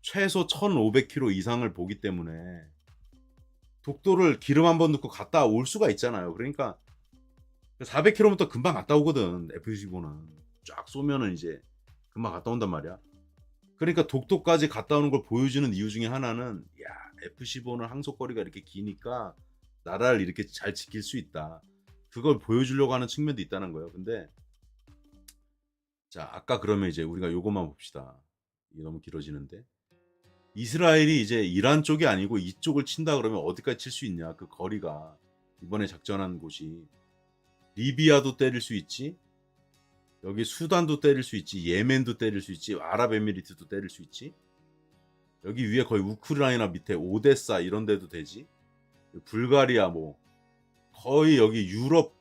최소 1500km 이상을 보기 때문에 독도를 기름 한번 넣고 갔다 올 수가 있잖아요. 그러니까 400km 금방 갔다 오거든. F-15는 쫙 쏘면은 이제 금방 갔다 온단 말이야. 그러니까 독도까지 갔다 오는 걸 보여주는 이유 중에 하나는 F-15는 항속거리가 이렇게 기니까 나라를 이렇게 잘 지킬 수 있다. 그걸 보여주려고 하는 측면도 있다는 거예요. 근데 자, 아까 그러면 이제 우리가 요것만 봅시다. 이게 너무 길어지는데. 이스라엘이 이제 이란 쪽이 아니고 이쪽을 친다 그러면 어디까지 칠 수 있냐? 그 거리가 이번에 작전한 곳이 리비아도 때릴 수 있지. 여기 수단도 때릴 수 있지. 예멘도 때릴 수 있지. 아랍에미리트도 때릴 수 있지. 여기 위에 거의 우크라이나 밑에 오데사 이런 데도 되지. 불가리아 뭐 거의 여기 유럽,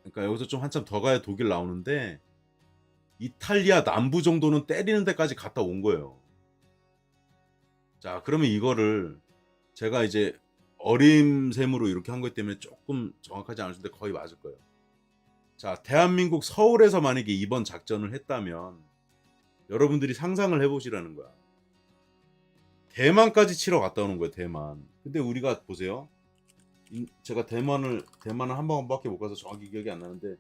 그러니까 여기서 좀 한참 더 가야 독일 나오는데 이탈리아 남부 정도는 때리는 데까지 갔다 온 거예요. 자, 그러면 이거를 제가 이제 어림셈으로 이렇게 한 것 때문에 조금 정확하지 않을 텐데 거의 맞을 거예요. 자, 대한민국 서울에서 만약에 이번 작전을 했다면 여러분들이 상상을 해보시라는 거야. 대만까지 치러 갔다 오는 거예요, 대만. 근데 우리가 보세요. 제가 대만을 한 번밖에 못 가서 정확히 기억이 안 나는데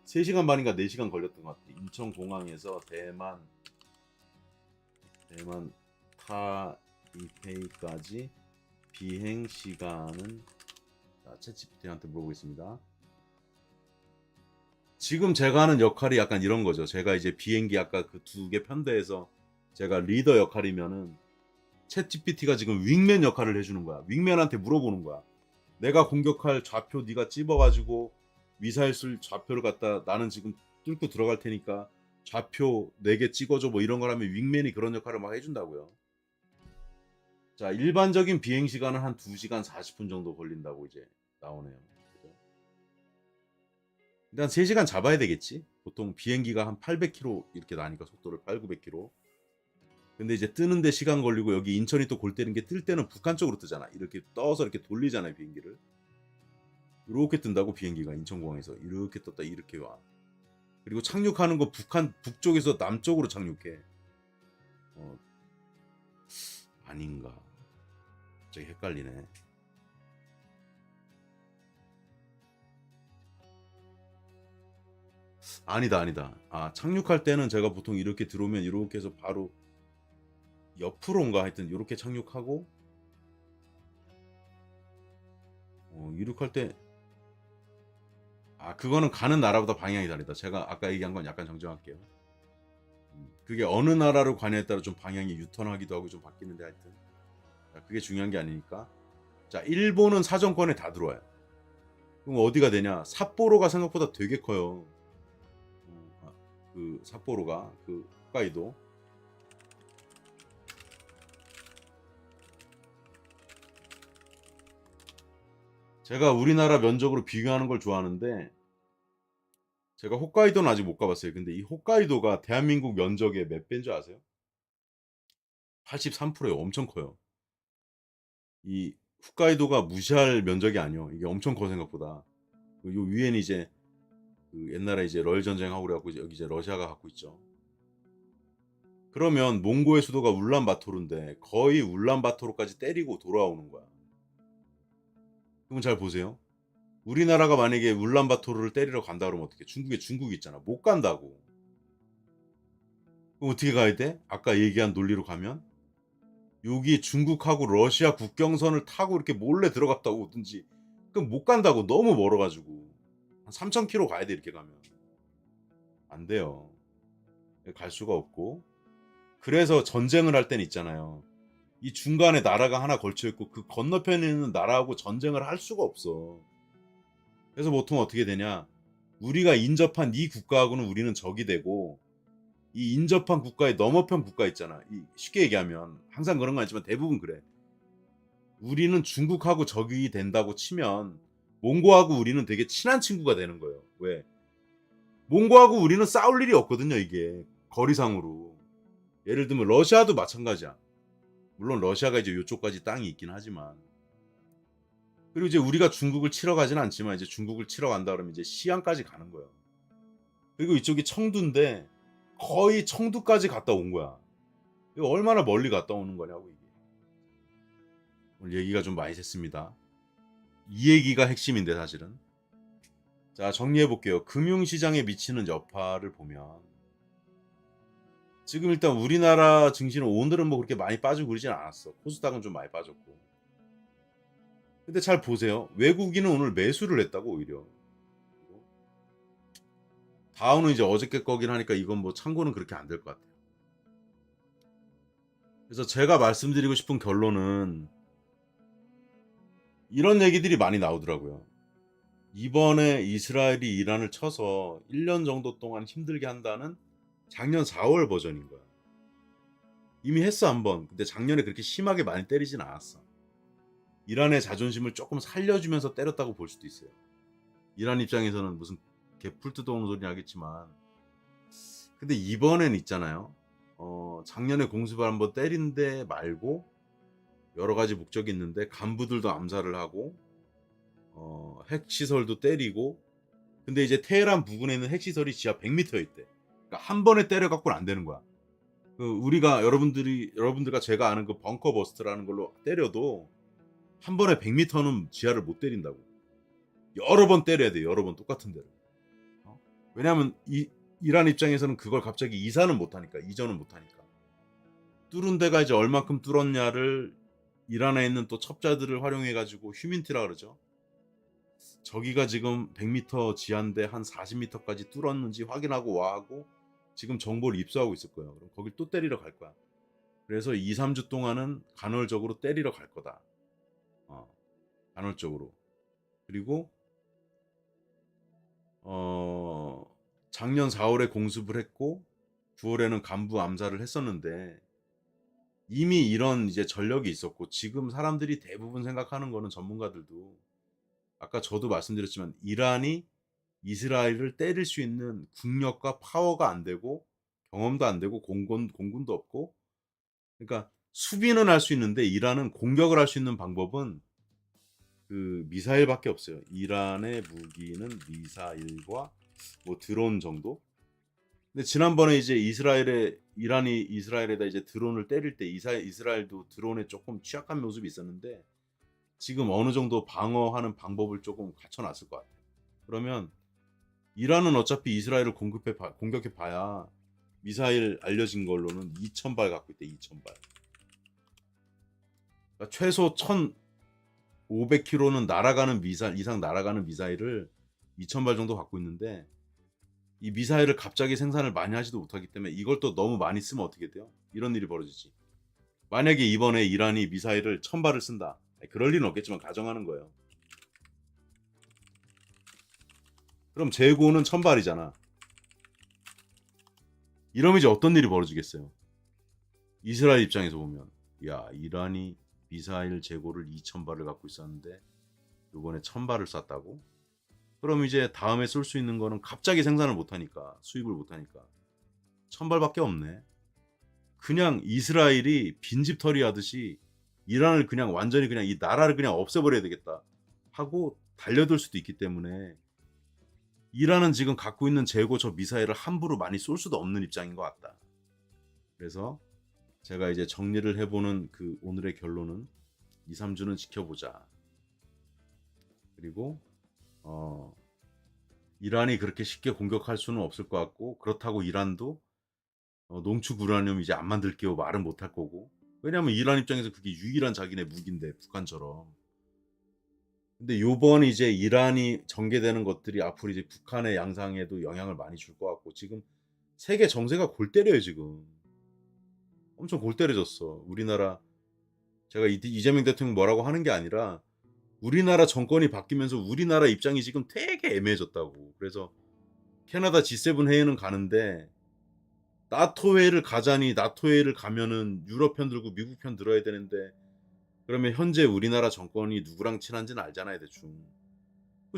3시간 반인가 4시간 걸렸던 것 같아요. 인천공항에서 대만 타이페이까지 비행 시간은 챗GPT한테 물어보겠습니다. 지금 제가 하는 역할이 약간 이런 거죠. 제가 이제 비행기 아까 그 2개 편대에서 제가 리더 역할이면은 챗GPT가 지금 윙맨 역할을 해주는 거야. 윙맨한테 물어보는 거야. 내가 공격할 좌표 네가 찝어가지고 미사일 쏠 좌표를 갖다 나는 지금 뚫고 들어갈 테니까 좌표 4개 찍어줘 뭐 이런 걸 하면 윙맨이 그런 역할을 막 해준다고요. 자, 일반적인 비행 시간은 한 2시간 40분 정도 걸린다고 이제 나오네요. 일단 3시간 잡아야 되겠지. 보통 비행기가 한 800km 이렇게 나니까 속도를 800-900km. 근데 이제 뜨는데 시간 걸리고 여기 인천이 또 골 때리는 게 뜰 때는 북한 쪽으로 뜨잖아. 이렇게 떠서 이렇게 돌리잖아요, 비행기를. 이렇게 뜬다고 비행기가 인천공항에서 이렇게 떴다 이렇게 와. 그리고 착륙하는 거 북한 북쪽에서 남쪽으로 착륙해. 아닌가? 갑자기 헷갈리네. 아니다. 아, 착륙할 때는 제가 보통 이렇게 들어오면 이렇게 해서 바로 옆으로인가 하여튼 이렇게 착륙하고 이륙할 때 그거는 가는 나라보다 방향이 다르다. 제가 아까 얘기한 건 약간 정정할게요. 그게 어느 나라로 가냐에 따라 좀 방향이 유턴하기도 하고 좀 바뀌는데 하여튼 그게 중요한 게 아니니까. 자, 일본은 사정권에 다 들어와요. 그럼 어디가 되냐? 삿포로가 생각보다 되게 커요. 그 삿포로가 그 홋카이도. 제가 우리나라 면적으로 비교하는 걸 좋아하는데 제가 홋카이도는 아직 못 가봤어요. 근데 이 홋카이도가 대한민국 면적의 몇 배인 줄 아세요? 83%예요. 엄청 커요. 이 홋카이도가 무시할 면적이 아니요. 이게 엄청 커 생각보다. 요 위에는 이제 그 옛날에 이제 러일 전쟁하고 그래 갖고 여기 이제 러시아가 갖고 있죠. 그러면 몽고의 수도가 울란바토르인데 거의 울란바토르까지 때리고 돌아오는 거야. 그럼 잘 보세요. 우리나라가 만약에 울란바토르를 때리러 간다 그러면 어떻게? 중국에 중국이 있잖아. 못 간다고. 그럼 어떻게 가야 돼? 아까 얘기한 논리로 가면 여기 중국하고 러시아 국경선을 타고 이렇게 몰래 들어갔다 오든지. 그럼 못 간다고. 너무 멀어 가지고. 한 3,000km 가야 돼 이렇게 가면. 안 돼요. 갈 수가 없고. 그래서 전쟁을 할 때는 있잖아요. 이 중간에 나라가 하나 걸쳐 있고 그 건너편에 있는 나라하고 전쟁을 할 수가 없어. 그래서 보통 어떻게 되냐? 우리가 인접한 이 국가하고는 우리는 적이 되고 이 인접한 국가의 너머편 국가 있잖아. 쉽게 얘기하면 항상 그런 건 아니지만 대부분 그래. 우리는 중국하고 적이 된다고 치면 몽고하고 우리는 되게 친한 친구가 되는 거예요. 왜? 몽고하고 우리는 싸울 일이 없거든요. 이게 거리상으로. 예를 들면 러시아도 마찬가지야. 물론 러시아가 이제 요쪽까지 땅이 있긴 하지만. 그리고 이제 우리가 중국을 치러 가진 않지만 이제 중국을 치러 간다 그러면 이제 시안까지 가는 거예요. 그리고 이쪽이 청두인데 거의 청두까지 갔다 온 거야. 이거 얼마나 멀리 갔다 오는 거냐고 이게. 오늘 얘기가 좀 많이 샜습니다. 이 얘기가 핵심인데 사실은. 자, 정리해 볼게요. 금융시장에 미치는 여파를 보면 지금 일단 우리나라 증시는 오늘은 뭐 그렇게 많이 빠지고 그러진 않았어. 코스닥은 좀 많이 빠졌고. 근데 잘 보세요. 외국인은 오늘 매수를 했다고 오히려. 다우는 이제 어저께 거긴 하니까 이건 뭐 참고는 그렇게 안 될 것 같아요. 그래서 제가 말씀드리고 싶은 결론은 이런 얘기들이 많이 나오더라고요. 이번에 이스라엘이 이란을 쳐서 1년 정도 동안 힘들게 한다는 작년 4월 버전인 거야. 이미 했어 한번. 근데 작년에 그렇게 심하게 많이 때리진 않았어. 이란의 자존심을 조금 살려주면서 때렸다고 볼 수도 있어요. 이란 입장에서는 무슨 개풀 뜯어오는 소리 하겠지만 근데 이번엔 있잖아요. 작년에 공습을 한번 때린 데 말고 여러 가지 목적이 있는데 간부들도 암살을 하고 핵시설도 때리고 근데 이제 테헤란 부근에 있는 핵시설이 지하 100m에 있대. 그러니까 한 번에 때려갖고는 안 되는 거야. 우리가 여러분들과 제가 아는 그 벙커 버스트라는 걸로 때려도 한 번에 100m는 지하를 못 때린다고. 여러 번 때려야 돼. 여러 번 똑같은 데를. 왜냐하면 이란 입장에서는 그걸 갑자기 이사는 못하니까. 이전은 못하니까. 뚫은 데가 이제 얼만큼 뚫었냐를 이란에 있는 또 첩자들을 활용해가지고 휴민트라 그러죠. 저기가 지금 100m 지하인데 한 40m까지 뚫었는지 확인하고 와하고 지금 정보를 입수하고 있을 거예요. 그럼 거길 또 때리러 갈 거야. 그래서 2, 3주 동안은 간헐적으로 때리러 갈 거다. 간헐적으로. 그리고 작년 4월에 공습을 했고 9월에는 간부 암살을 했었는데 이미 이런 이제 전력이 있었고 지금 사람들이 대부분 생각하는 거는 전문가들도 아까 저도 말씀드렸지만 이란이 이스라엘을 때릴 수 있는 국력과 파워가 안 되고 경험도 안 되고 공군도 없고 그러니까 수비는 할 수 있는데 이란은 공격을 할 수 있는 방법은 그 미사일밖에 없어요. 이란의 무기는 미사일과 뭐 드론 정도. 근데 지난번에 이제 이란이 이스라엘에다 이제 드론을 때릴 때 이스라엘도 드론에 조금 취약한 모습이 있었는데 지금 어느 정도 방어하는 방법을 조금 갖춰놨을 것 같아요. 그러면 이란은 어차피 이스라엘을 공격해 봐야 미사일 알려진 걸로는 2,000발 갖고 있대. 2,000발. 그러니까 최소 1,500km는 날아가는 미사일 이상 날아가는 미사일을 2,000발 정도 갖고 있는데 이 미사일을 갑자기 생산을 많이 하지도 못하기 때문에 이걸 또 너무 많이 쓰면 어떻게 돼요? 이런 일이 벌어지지. 만약에 이번에 이란이 미사일을 1,000발을 쓴다. 그럴 리는 없겠지만 가정하는 거예요. 그럼 재고는 1,000발이잖아. 이러면 이제 어떤 일이 벌어지겠어요? 이스라엘 입장에서 보면 야 이란이 미사일 재고를 2,000발을 갖고 있었는데 요번에 1,000발을 쐈다고? 그럼 이제 다음에 쏠 수 있는 거는 갑자기 생산을 못하니까 수입을 못하니까 1,000발밖에 없네. 그냥 이스라엘이 빈집털이 하듯이 이란을 그냥 완전히 그냥 이 나라를 그냥 없애버려야 되겠다 하고 달려들 수도 있기 때문에 이란은 지금 갖고 있는 재고 저 미사일을 함부로 많이 쏠 수도 없는 입장인 것 같다. 그래서 제가 이제 정리를 해보는 그 오늘의 결론은 2, 3주는 지켜보자. 그리고 이란이 그렇게 쉽게 공격할 수는 없을 것 같고 그렇다고 이란도 농축 우라늄 이제 안 만들게요 말은 못할 거고 왜냐하면 이란 입장에서 그게 유일한 자기네 무기인데 북한처럼. 근데 요번 이제 이란이 전개되는 것들이 앞으로 이제 북한의 양상에도 영향을 많이 줄 것 같고 지금 세계 정세가 골 때려요 지금. 엄청 골 때려졌어. 우리나라 제가 이재명 대통령 뭐라고 하는 게 아니라 우리나라 정권이 바뀌면서 우리나라 입장이 지금 되게 애매해졌다고. 그래서 캐나다 G7 회의는 가는데 나토 회의를 가자니 나토 회의를 가면은 유럽 편 들고 미국 편 들어야 되는데 그러면 현재 우리나라 정권이 누구랑 친한지는 알잖아요 대충.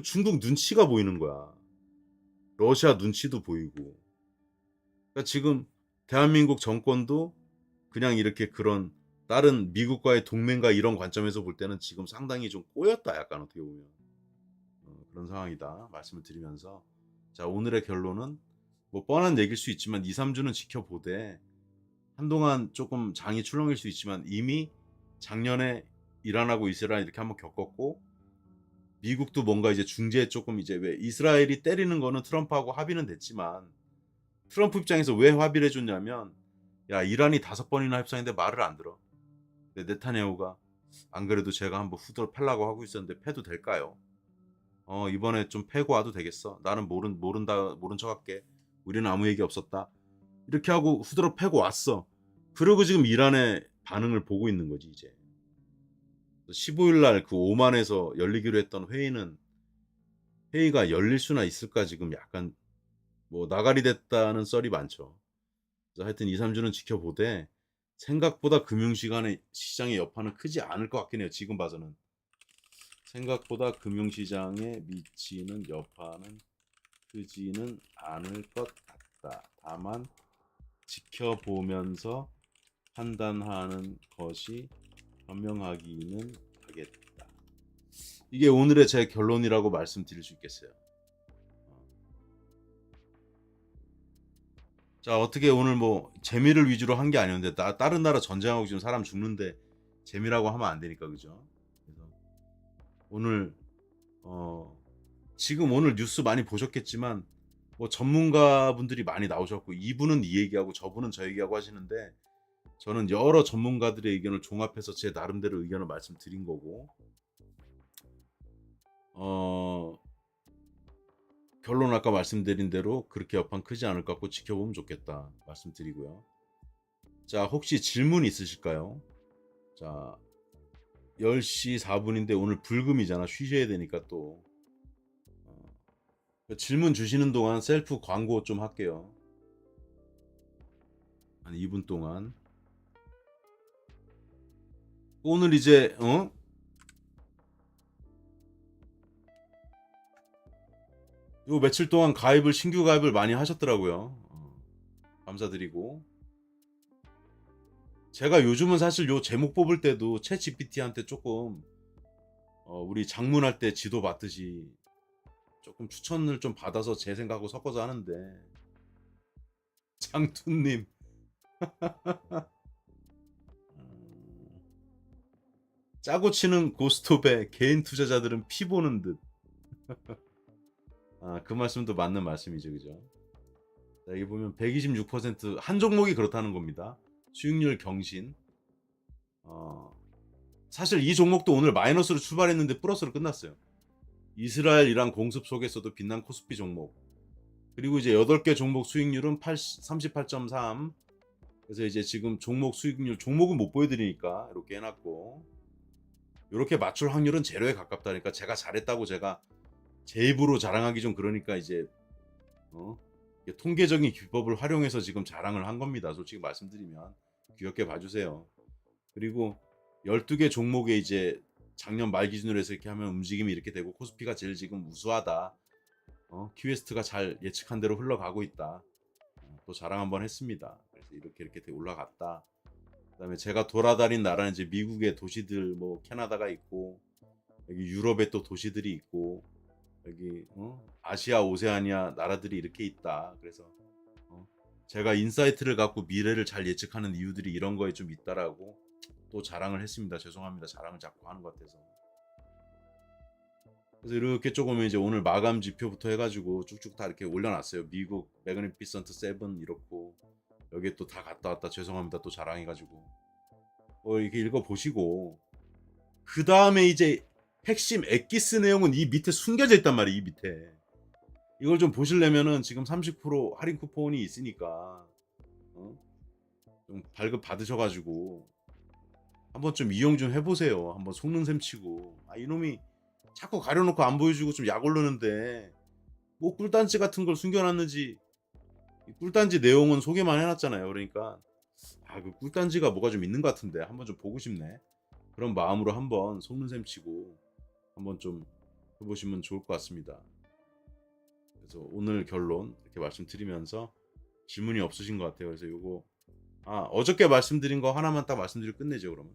중국 눈치가 보이는 거야. 러시아 눈치도 보이고. 그러니까 지금 대한민국 정권도 그냥 이렇게 그런 다른 미국과의 동맹과 이런 관점에서 볼 때는 지금 상당히 좀 꼬였다 약간 어떻게 보면. 그런 상황이다 말씀을 드리면서 자 오늘의 결론은 뭐 뻔한 얘기일 수 있지만 2, 3주는 지켜보되 한동안 조금 장이 출렁일 수 있지만 이미 작년에 이란하고 이스라엘 이렇게 한번 겪었고 미국도 뭔가 이제 중재 조금 이제 왜 이스라엘이 때리는 거는 트럼프하고 합의는 됐지만 트럼프 입장에서 왜 합의를 해줬냐면 야 이란이 5번이나 협상했는데 말을 안 들어. 근데 네타냐후가 안 그래도 제가 한번 후드를 패려고 하고 있었는데 패도 될까요? 이번에 좀 패고 와도 되겠어. 나는 모른 척할게. 우리는 아무 얘기 없었다. 이렇게 하고 후드로 패고 왔어. 그리고 지금 이란의 반응을 보고 있는 거지 이제. 15일 날 그 오만에서 열리기로 했던 회의가 열릴 수나 있을까 지금 약간 뭐 나가리 됐다는 썰이 많죠. 그래서 하여튼 2, 3주는 지켜보되 생각보다 시장의 여파는 크지 않을 것 같긴 해요. 지금 봐서는. 생각보다 금융시장에 미치는 여파는 크지는 않을 것 같다. 다만 지켜보면서 판단하는 것이 현명하기는 하겠다. 이게 오늘의 제 결론이라고 말씀드릴 수 있겠어요. 자 어떻게 오늘 뭐 재미를 위주로 한 게 아니었는데 다른 나라 전쟁하고 지금 사람 죽는데 재미라고 하면 안 되니까 그죠? 그래서 오늘 지금 오늘 뉴스 많이 보셨겠지만 뭐 전문가분들이 많이 나오셨고 이분은 이 얘기하고 저분은 저 얘기하고 하시는데 저는 여러 전문가들의 의견을 종합해서 제 나름대로 의견을 말씀드린 거고 결론 아까 말씀드린 대로 그렇게 여파는 크지 않을 것 같고 지켜보면 좋겠다 말씀드리고요. 자 혹시 질문 있으실까요? 자 10시 4분인데 오늘 불금이잖아. 쉬셔야 되니까 또 질문 주시는 동안 셀프 광고 좀 할게요. 한 2분 동안. 오늘 이제 요 며칠 동안 신규 가입을 많이 하셨더라고요. 감사드리고 제가 요즘은 사실 요 제목 뽑을 때도 챗 GPT한테 조금 우리 장문할 때 지도 받듯이 조금 추천을 좀 받아서 제 생각하고 섞어서 하는데 장투님 짜고 치는 고스톱에 개인 투자자들은 피 보는 듯. 그 말씀도 맞는 말씀이죠, 그죠? 자, 여기 보면 126%한 종목이 그렇다는 겁니다. 수익률 경신. 사실 이 종목도 오늘 마이너스로 출발했는데 플러스로 끝났어요. 이스라엘 이란 공습 속에서도 빛난 코스피 종목. 그리고 이제 8개 종목 수익률은 38.3. 그래서 이제 지금 종목 수익률 종목은 못 보여드리니까 이렇게 해놨고 이렇게 맞출 확률은 제로에 가깝다니까 제가 잘했다고 제가 제 입으로 자랑하기 좀 그러니까 이제 통계적인 기법을 활용해서 지금 자랑을 한 겁니다. 솔직히 말씀드리면 귀엽게 봐주세요. 그리고 12개 종목에 이제 작년 말 기준으로 해서 이렇게 하면 움직임이 이렇게 되고 코스피가 제일 지금 우수하다. 큐에스트가 잘 예측한 대로 흘러가고 있다. 또 자랑 한번 했습니다. 그래서 이렇게 올라갔다. 그다음에 제가 돌아다닌 나라는 이제 미국의 도시들, 뭐 캐나다가 있고 여기 유럽의 또 도시들이 있고 여기 아시아 오세아니아 나라들이 이렇게 있다. 그래서 제가 인사이트를 갖고 미래를 잘 예측하는 이유들이 이런 거에 좀 있다라고 또 자랑을 했습니다. 죄송합니다. 자랑을 자꾸 하는 것 같아서. 그래서 이렇게 조금 이제 오늘 마감 지표부터 해가지고 쭉쭉 다 이렇게 올려놨어요. 미국 매그니피선트 7 이렇고 여기에 또 다 갔다 왔다. 죄송합니다. 또 자랑해가지고 이렇게 읽어보시고 그 다음에 이제 핵심 엑기스 내용은 이 밑에 숨겨져 있단 말이에요. 이 밑에 이걸 좀 보시려면은 지금 30% 할인 쿠폰이 있으니까 좀 발급 받으셔가지고 한번 좀 이용 좀 해보세요. 한번 속는 셈 치고 이놈이 자꾸 가려놓고 안 보여주고 좀 약 오르는데 뭐 꿀단지 같은 걸 숨겨놨는지 이 꿀단지 내용은 소개만 해놨잖아요. 그러니까 그 꿀단지가 뭐가 좀 있는 것 같은데 한번 좀 보고 싶네. 그런 마음으로 한번 속는 셈 치고 한번 좀 해보시면 좋을 것 같습니다. 그래서 오늘 결론 이렇게 말씀드리면서 질문이 없으신 것 같아요. 그래서 요거 어저께 말씀드린 거 하나만 딱 말씀드리고 끝내죠. 그러면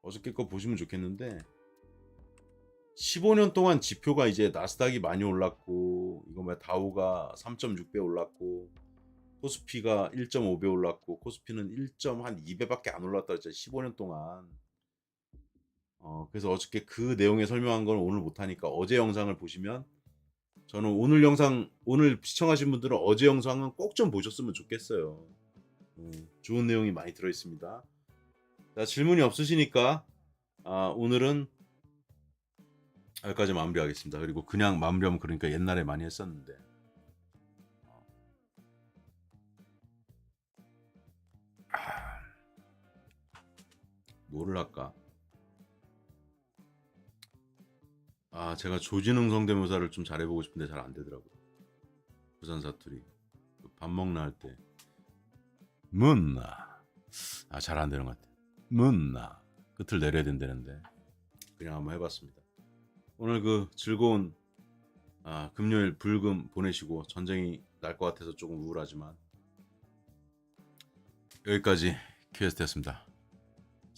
어저께 거 보시면 좋겠는데 15년 동안 지표가 이제 나스닥이 많이 올랐고 이거 뭐야 다우가 3.6배 올랐고 코스피가 1.5배 올랐고 코스피는 1.2배밖에 안 올랐다 했죠. 15년 동안. 그래서 어저께 그 내용에 설명한 건 오늘 못하니까 어제 영상을 보시면 저는 오늘 시청하신 분들은 어제 영상은 꼭 좀 보셨으면 좋겠어요. 좋은 내용이 많이 들어있습니다. 자, 질문이 없으시니까 오늘은 여기까지 마무리하겠습니다. 그리고 그냥 마무리하면 그러니까 옛날에 많이 했었는데 뭐를 할까? 제가 조지능 성대모사를 좀 잘해보고 싶은데 잘 안되더라고요. 부산 사투리 밥 먹나 할 때 문나 잘 안되는 것 같아. 문나 끝을 내려야 된다는데 그냥 한번 해봤습니다. 오늘 그 즐거운 금요일 불금 보내시고 전쟁이 날 것 같아서 조금 우울하지만 여기까지 큐에스트였습니다.